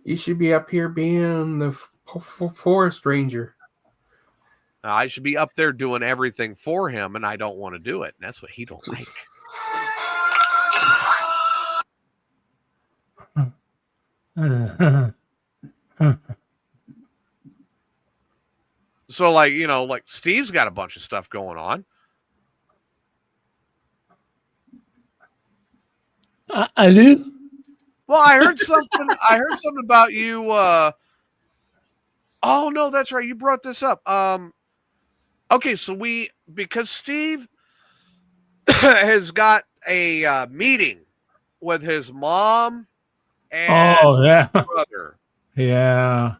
You should be up here being the forest ranger. I should be up there doing everything for him, and I don't want to do it. And that's what he don't like. So, like Steve's got a bunch of stuff going on. I do. Well, I heard something. About you. Oh no, that's right. You brought this up. Okay, so because Steve has got a meeting with his mom and brother. Yeah.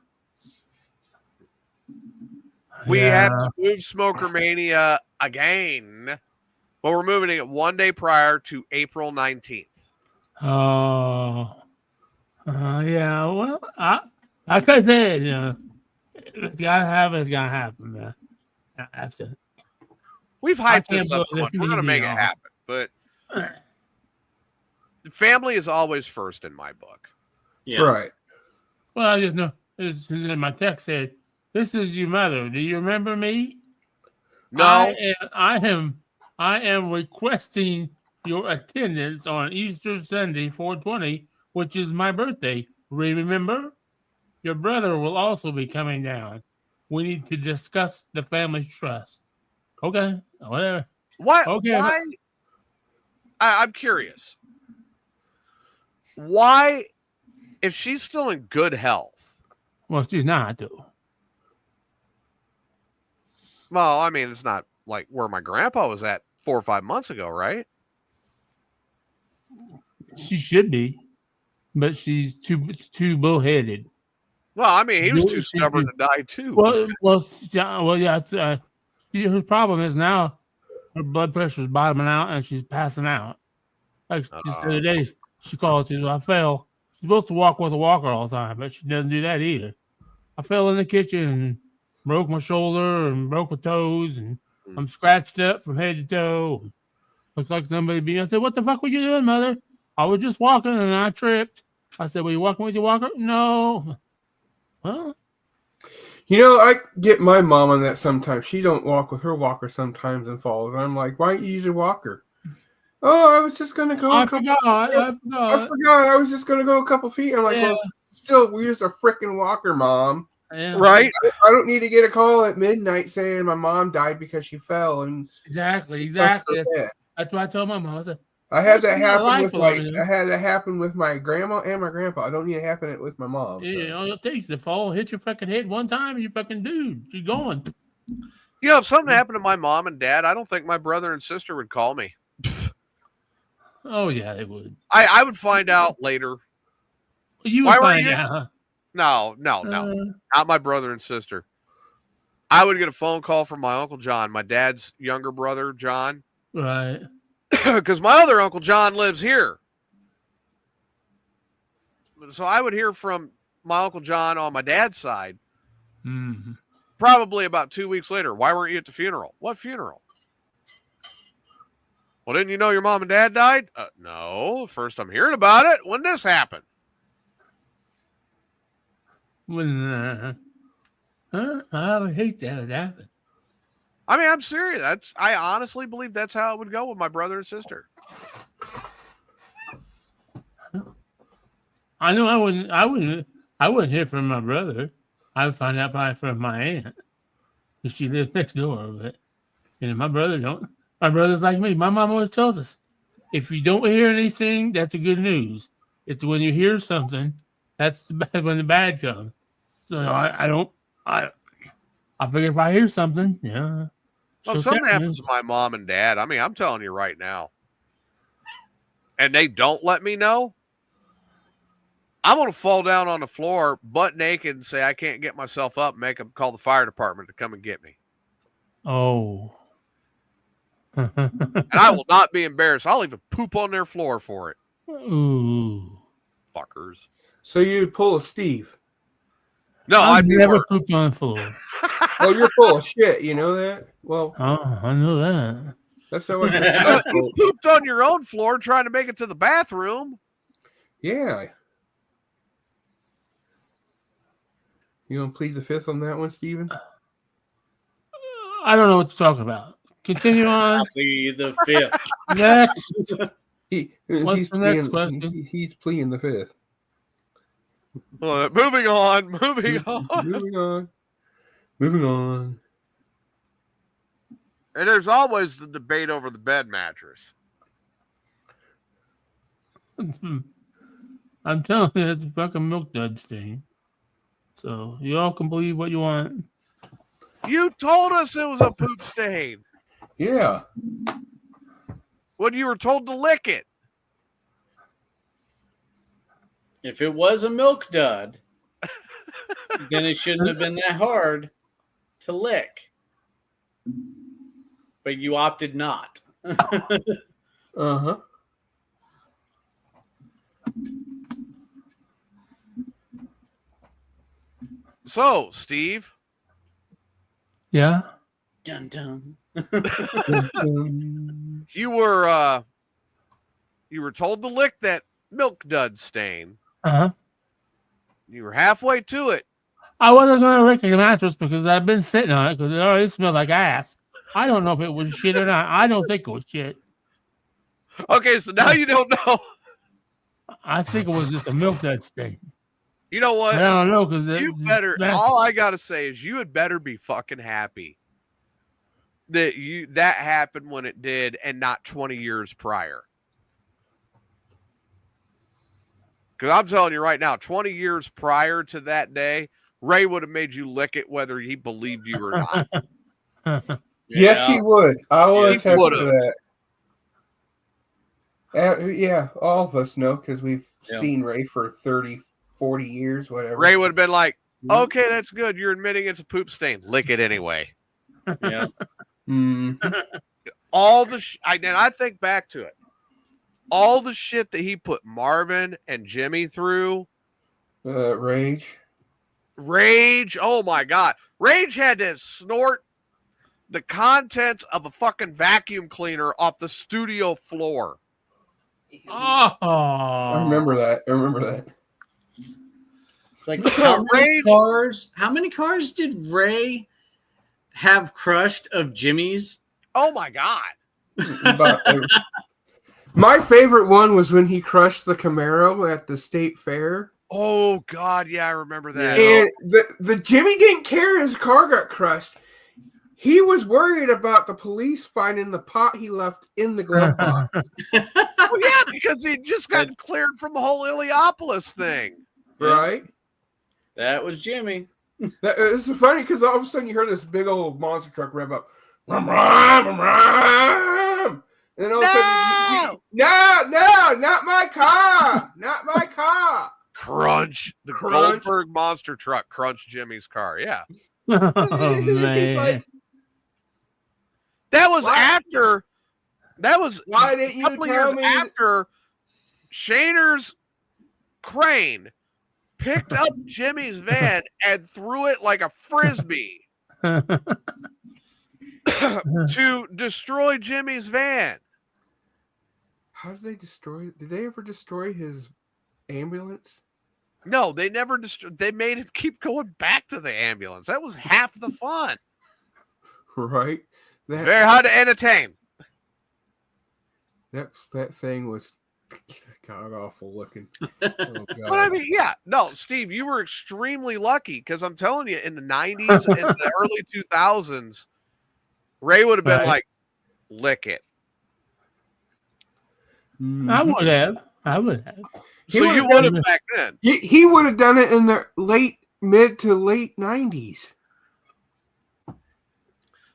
We had to move Smoker Mania again, but we're moving it one day prior to April 19th. Oh. Yeah. Well, I could say, it's gotta happen. It's gonna happen, man. I have to. We've hyped this up so much. We're going to make it happen. But family is always first in my book. Yeah. Right. Well, I just know. My text said, "This is your mother. Do you remember me?" No. I am requesting your attendance on Easter Sunday, 4/20, which is my birthday. Remember? Your brother will also be coming down. We need to discuss the family trust. Okay, whatever. Why? Okay. Why? I'm curious. Why, if she's still in good health? Well, she's not, though. Well, I mean, it's not like where my grandpa was at 4 or 5 months ago, right? She should be, but she's too bullheaded. Well, I mean, he was too stubborn to die too. Well, yeah. Her problem is now her blood pressure is bottoming out and she's passing out. Like just the other day, she called. She said, "I fell." She's supposed to walk with a walker all the time, but she doesn't do that either. I fell in the kitchen and broke my shoulder and broke my toes, and I'm scratched up from head to toe. Looks like somebody beat me. I said, "What the fuck were you doing, mother?" "I was just walking and I tripped." I said, "Were you walking with your walker?" "No." Huh? You know, I get my mom on that sometimes. She don't walk with her walker sometimes and falls. And I'm like, "Why don't you use your walker?" "Oh, I was just going to go. I forgot. I was just going to go a couple feet." I'm like, "Well, still, we use a freaking walker, Mom." Yeah. Right? I don't need to get a call at midnight saying my mom died because she fell. And Exactly. That's what I told my mom. I said, I had that happen with my grandma and my grandpa. I don't need to happen it with my mom. Yeah, all it takes is to fall, hit your fucking head one time, and you fucking dude, you're going. You know, if something happened to my mom and dad, I don't think my brother and sister would call me. Oh yeah, they would. I would find out later. You would find out. No, not my brother and sister. I would get a phone call from my Uncle John, my dad's younger brother, John. Right. Because my other Uncle John lives here. So I would hear from my Uncle John on my dad's side. Mm-hmm. Probably about 2 weeks later. "Why weren't you at the funeral?" "What funeral?" "Well, didn't you know your mom and dad died?" No, first I'm hearing about it. When did this happen? I would hate that would happen. I mean, I'm serious. I honestly believe that's how it would go with my brother and sister. I know I wouldn't hear from my brother. I would find out probably from my aunt. She lives next door, but my brother don't. My brother's like me. My mom always tells us, if you don't hear anything, that's the good news. It's when you hear something, that's when the bad comes. So I figure if I hear something, yeah. Well, if something happens to my mom and dad, I mean, I'm telling you right now, and they don't let me know, I'm going to fall down on the floor butt naked and say I can't get myself up and make them call the fire department to come and get me. Oh. And I will not be embarrassed. I'll even poop on their floor for it. Ooh. Fuckers. So you'd pull a Steve? No, I've never pooped on the floor. Oh, you're full of shit. You know that? Well, I know that. That's not what you pooped on your own floor trying to make it to the bathroom. Yeah. You gonna plead the fifth on that one, Steven? I don't know what to talk about. Continue on. Plead the fifth. Next. What's the next question? He's pleading the fifth. Moving on. Moving on. And there's always the debate over the bed mattress. I'm telling you, it's a fucking milk duds thing. So you all can believe what you want. You told us it was a poop stain. Yeah. When you were told to lick it. If it was a milk dud, then it shouldn't have been that hard to lick. But you opted not. Uh-huh. So, Steve. Yeah? Dun dun. You were told to lick that milk dud stain. Uh-huh. You were halfway to it. I wasn't going to lick the mattress because I've been sitting on it because it already smelled like ass. I don't know if it was shit or not. I don't think it was shit. Okay, so now you don't know. I think it was just a milk dud stain. You know what? I don't know because You better. All I gotta say is you had better be fucking happy that happened when it did, and not 20 years prior. Because I'm telling you right now, 20 years prior to that day, Ray would have made you lick it whether he believed you or not. Yes, he would. I will He attest would've. to that. Yeah, all of us know because we've Yeah. seen Ray for 30, 40 years, whatever. Ray would have been like, okay, that's good. You're admitting it's a poop stain. Lick it anyway. Yeah. All the and I think back to it. All the shit that he put Marvin and Jimmy through. Rage. Oh my God. Rage had to snort the contents of a fucking vacuum cleaner off the studio floor. Oh, I remember that. Like how many cars did Ray have crushed of Jimmy's? Oh my God. My favorite one was when he crushed the Camaro at the state fair. Oh God, yeah, I remember that. And the Jimmy didn't care his car got crushed. He was worried about the police finding the pot he left in the glove box. Well, yeah, because he just got cleared from the whole Iliopolis thing. Right? That was Jimmy. It's funny because all of a sudden you hear this big old monster truck rev up. Rum, rum, rum, rum. And then all of a sudden, no, not my car. Not my car. Crunch. The Crunch. Goldberg monster truck crunched Jimmy's car. Yeah. oh He's man. like, That was Why? after. That was why didn't a you couple of tell years me? after Shaner's crane picked up Jimmy's van and threw it like a frisbee to destroy Jimmy's van. How did they destroy? Did they ever destroy his ambulance? No, they never destroyed. They made him keep going back to the ambulance. That was half the fun. Right. Very hard to entertain. That thing was god awful looking. Oh, God. But I mean, yeah, no, Steve, you were extremely lucky because I'm telling you, in the 90s and the early 2000s, Ray would have been like, lick it. I would have. So you would have back then. He would have done it in the mid to late 90s.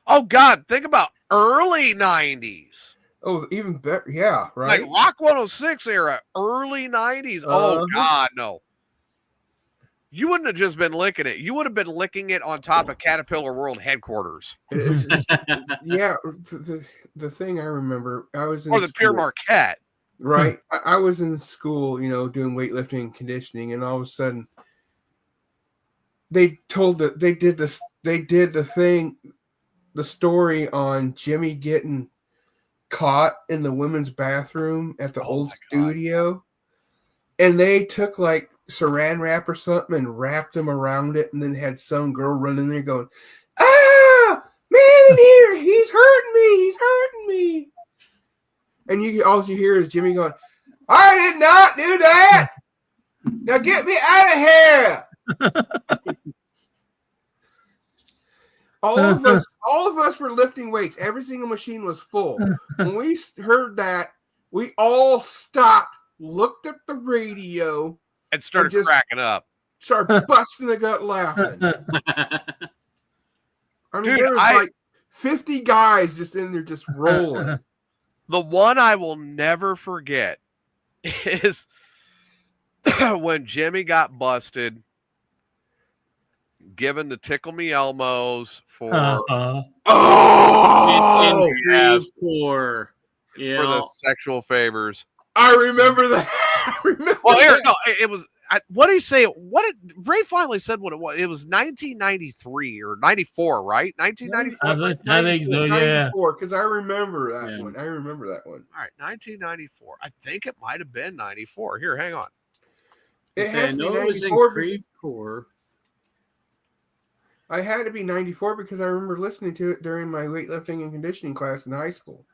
Oh, God, think about early 90s. Oh, even better. Yeah, right. Like Rock 106 era, early 90s. Oh, God, no. You wouldn't have just been licking it. You would have been licking it on top of Caterpillar World headquarters. Yeah, the thing I remember, I was in Or the Pure Marquette. Right. I was in school, doing weightlifting and conditioning, and all of a sudden they did the story on Jimmy getting caught in the women's bathroom at the old studio. And they took like saran wrap or something and wrapped him around it, and then had some girl run in there going, "Ah, man in here, he's hurting me. And all you hear is Jimmy going, "I did not do that. Now get me out of here." All of us were lifting weights. Every single machine was full. When we heard that, we all stopped, looked at the radio, and started cracking up. Started busting the gut laughing. I mean, Dude, there was like 50 guys just in there just rolling. The one I will never forget is when Jimmy got busted, given the Tickle Me Elmos for for the sexual favors. I remember that. Well, here, no, it was what did he say? Ray finally said what it was? It was 1993 or 94, right? 1994. I think so. Yeah. Because I remember that one. I remember that one. All right, 1994. I think it might have been 94. Here, hang on. It has to be it was in 94. Creve. I had to be 94 because I remember listening to it during my weightlifting and conditioning class in high school.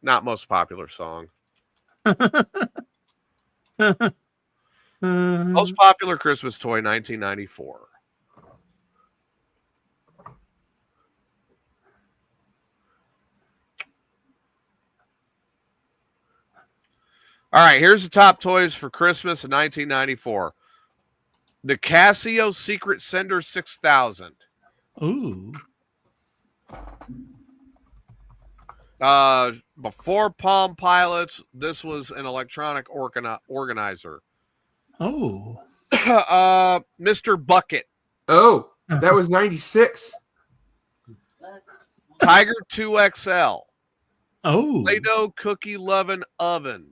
Not most popular song. Most popular Christmas toy, 1994. All right, here's the top toys for Christmas in 1994. The Casio Secret Sender 6000. Ooh. Before Palm Pilots, this was an electronic organizer. Oh. Mr. Bucket. Oh, that was 96. Tiger 2XL. Oh. Play-Doh Cookie Lovin' Oven.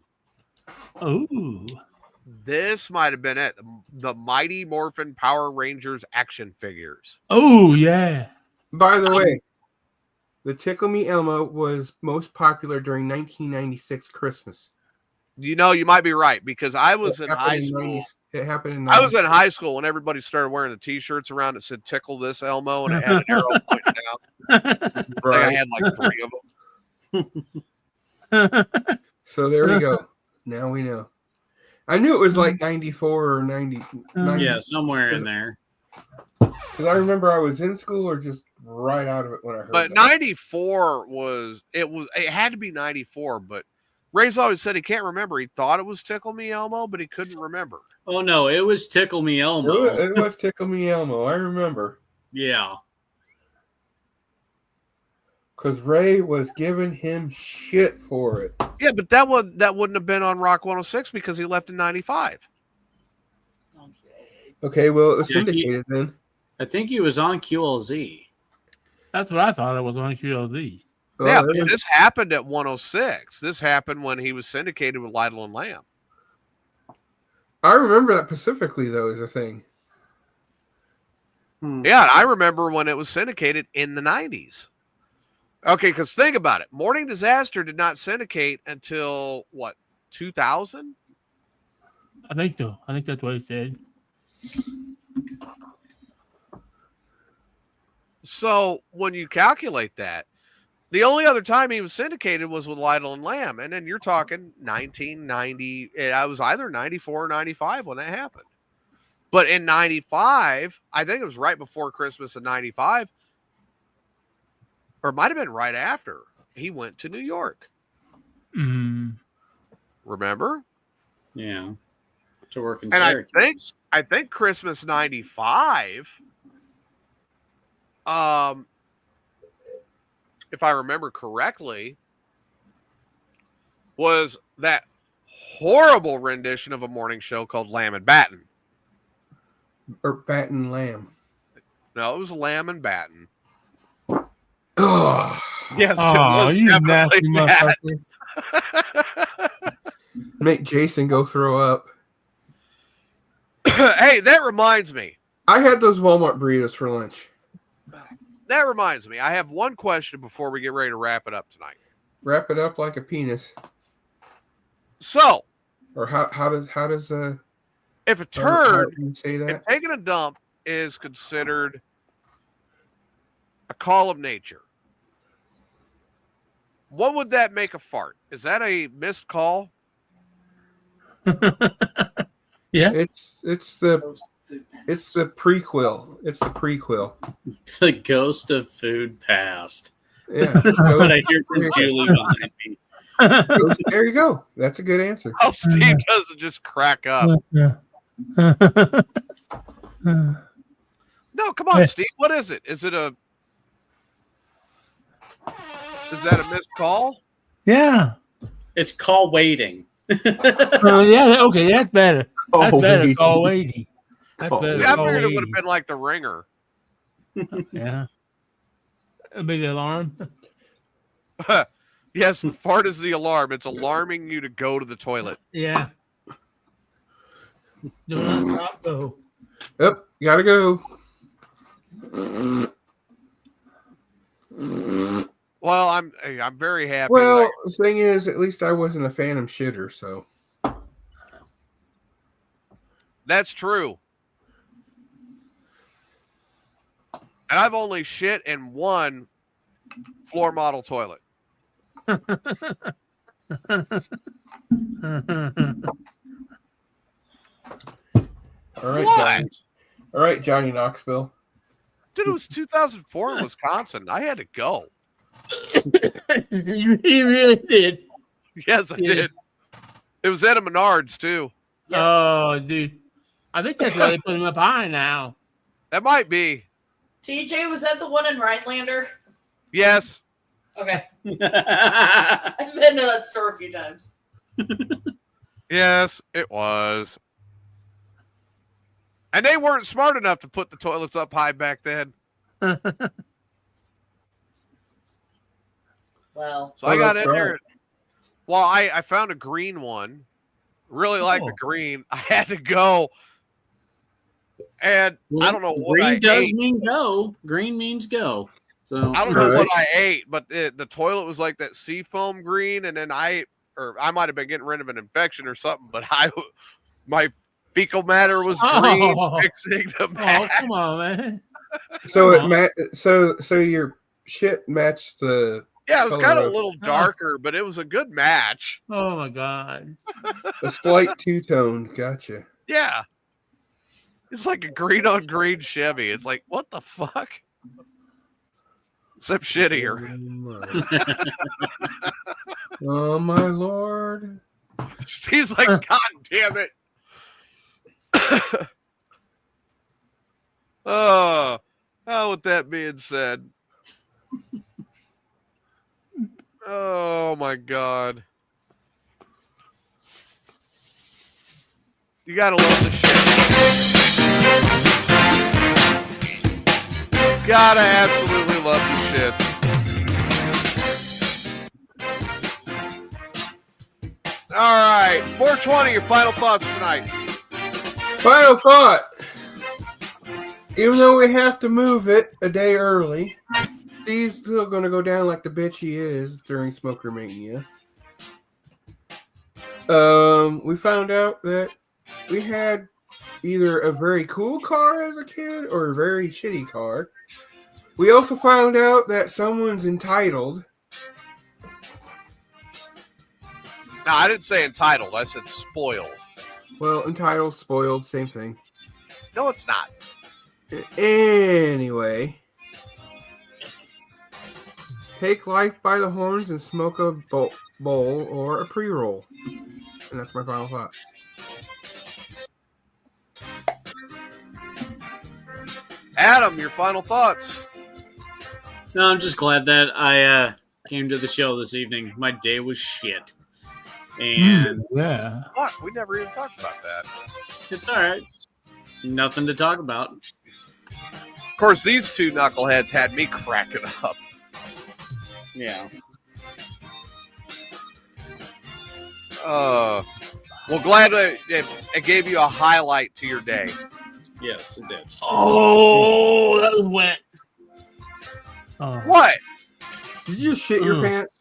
Oh. This might have been it. The Mighty Morphin Power Rangers action figures. Oh, yeah. By the way, the Tickle Me Elmo was most popular during 1996 Christmas. You know, you might be right because I was in high school. It happened in 90s. I was in high school when everybody started wearing the T-shirts around that said "Tickle this Elmo" and it had an arrow pointing down. Right. I had like 3 of them. So there we go. Now we know. I knew it was like 94 or 90. Yeah, somewhere in there. Because I remember I was in school or just right out of it when I heard But that. 94 it had to be 94, but Ray's always said he can't remember. He thought it was Tickle Me Elmo, but he couldn't remember. Oh no, it was Tickle Me Elmo. It was Tickle Me Elmo. I remember. Yeah. Because Ray was giving him shit for it. Yeah, but that wouldn't have been on Rock 106 because he left in 95. Okay, well, it was syndicated then. I think he was on QLZ. That's what I thought it was on QLZ. Yeah, but this happened at 106. This happened when he was syndicated with Lytle and Lamb. I remember that specifically, though, as a thing. Yeah, I remember when it was syndicated in the 90s. Okay, because think about it. Morning Disaster did not syndicate until, what, 2000? I think so. I think that's what he said. So when you calculate that, the only other time he was syndicated was with Lytle and Lamb. And then you're talking 1990. I was either 94 or 95 when that happened. But in 95, I think it was right before Christmas in 95, or it might have been right after, he went to New York. Remember? Yeah. To work in and Syracuse. I think Christmas 95, if I remember correctly, was that horrible rendition of a morning show called Lamb and Batten. Or Batten Lamb. No, it was Lamb and Batten. Oh, yes, oh, you nasty motherfucker. Make Jason go throw up. Hey, that reminds me. I had those Walmart burritos for lunch. That reminds me. I have one question before we get ready to wrap it up tonight. Wrap it up like a penis. So, or how does if a turd, say that? if taking a dump is considered a call of nature, what would that make a fart? Is that a missed call? Yeah. It's the prequel. It's the prequel. The ghost of food past. Yeah. That's what I hear from Julie behind me. There you go. That's a good answer. Oh, Steve doesn't just crack up. Yeah. No, come on, Steve. What is it? Is that a missed call? Yeah. It's call waiting. Yeah. Okay, that's better. That's better. waiting. Call waiting. That's better. See, I Call figured it would waiting. have been like the ringer. Yeah. It'll be the alarm. Yes, the fart is the alarm. It's alarming you to go to the toilet. Yeah. Do not stop, go. Yep, gotta go. Well, I'm very happy. Well, the thing is, at least I wasn't a phantom shitter, so. That's true. And I've only shit in one floor model toilet. All right, What? Johnny. All right, Johnny Knoxville. Dude, it was 2004 in Wisconsin. I had to go. You really did. Yes, I did. It was at a Menards, too. Yep. Oh, dude. I think that's why they put him up high now. That might be. TJ, was that the one in Rhinelander? Yes. Okay. I've been to that store a few times. Yes, it was. And they weren't smart enough to put the toilets up high back then. Well, So I got that's in right. there. Well, I found a green one. Really like the green. I had to go. And I don't know what Green I does ate. mean go. Green means go. So I don't know Right. what I ate, but the toilet was like that seafoam green, and then I might have been getting rid of an infection or something, but my fecal matter was green, Oh. mixing the Oh, match. come on, man. So Come so your shit matched the Yeah, it was color kind of a of- little darker, but it was a good match. Oh, my God. a slight two-toned. Gotcha. Yeah. It's like a green on green Chevy. It's like, what the fuck? Except shittier. Oh my lord. He's like, God damn it. Oh, with that being said. Oh my God. You gotta love the shit. Gotta absolutely love the shit. All right, 420, your final thoughts tonight. Final thought. Even though we have to move it a day early, Steve's still going to go down like the bitch he is during Smoker Mania. We found out that we had either a very cool car as a kid or a very shitty car. We also found out that someone's entitled. No, I didn't say entitled. I said spoiled. Well, entitled, spoiled, same thing. No, it's not. Anyway, take life by the horns and smoke a bowl or a pre-roll. And that's my final thought. Adam, your final thoughts. No, I'm just glad that I came to the show this evening. My day was shit. And Yeah. Fuck, we never even talked about that. it's all right. Nothing to talk about. Of course, these two knuckleheads had me cracking up. Yeah. Well, glad it gave you a highlight to your day. Yes, it did. Oh, that was wet. Oh. What? Did you shit your Mm. pants?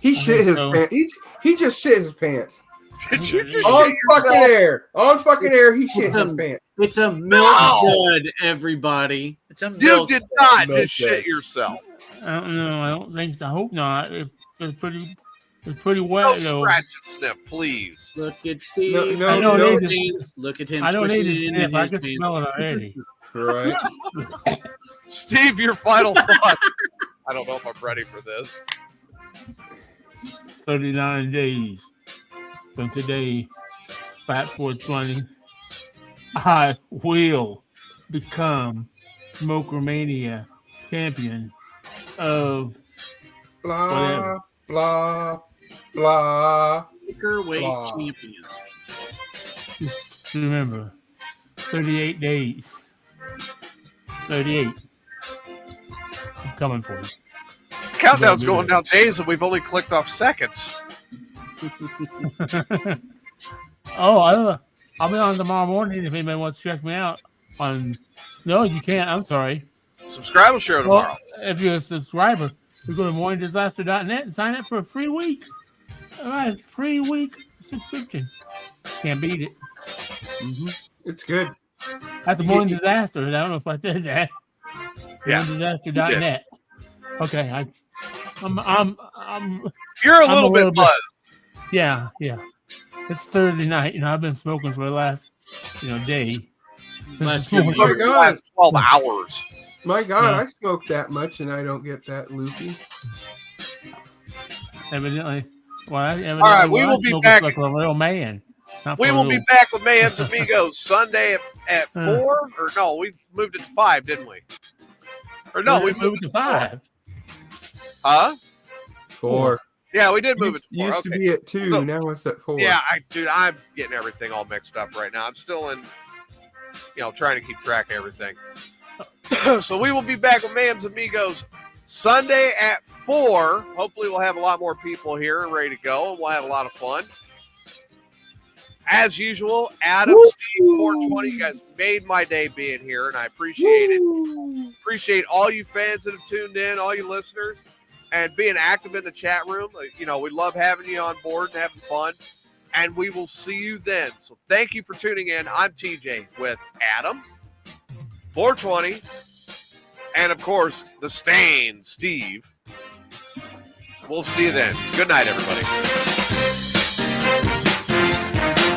He I shit think his so. pants. He just shit his pants. Did you just On shit fucking yourself? air. On fucking air, he shit his Awesome. pants. It's a milk dud, everybody. It's a You milk did not Milk just shit dud. yourself. I don't know. I don't think so. I hope not. It's pretty wet, No though. scratch and sniff, please. Look at Steve. No, I don't no, need to, Jeans. Look at him. I don't need to squishing sniff. in I his can pants. smell it already. Right. Steve, your final thought. I don't know if I'm ready for this. 39 days from today, Fat 420, I will become Smoker Mania champion of Blah, Whatever. blah, blah. Weight Blah. champion. Just remember 38 days. 38. I'm coming for you. Countdown's going down days, and we've only clicked off seconds. Oh, I'll be on tomorrow morning if anybody wants to check me out. No, you can't. I'm sorry. Subscribe show tomorrow. Well, if you're a subscriber, you go to morningdisaster.net and sign up for a free week. All right, free week subscription. Can't beat it. Mm-hmm. It's good. That's a Morning Disaster. I don't know if I did that. Yeah. Morningdisaster.net. Okay, I'm. You're a little bit buzzed. Yeah. It's Thursday night. I've been smoking for the last, day. Last 12 hours. My God, I smoke that much and I don't get that loopy. Evidently. Well, all right, we will be back. Like a real man. We will be back with Mayhem's Amigos Sunday at 4. Or no, we moved it to 5, didn't we? Or no, we moved it to 5. Huh? 4. Yeah, we did move it to 4. Used to be at 2, so, now it's at 4. Yeah, I'm getting everything all mixed up right now. I'm still in, trying to keep track of everything. So we will be back with Mayhem's Amigos Sunday at 4. Hopefully we'll have a lot more people here and ready to go, and we'll have a lot of fun. As usual, Adam, Steve, 420, you guys made my day being here, and I appreciate it. Appreciate all you fans that have tuned in, all you listeners, and being active in the chat room. We love having you on board and having fun, and we will see you then. So thank you for tuning in. I'm TJ with Adam, 420, and, of course, the Stain, Steve. We'll see you then. Good night, everybody.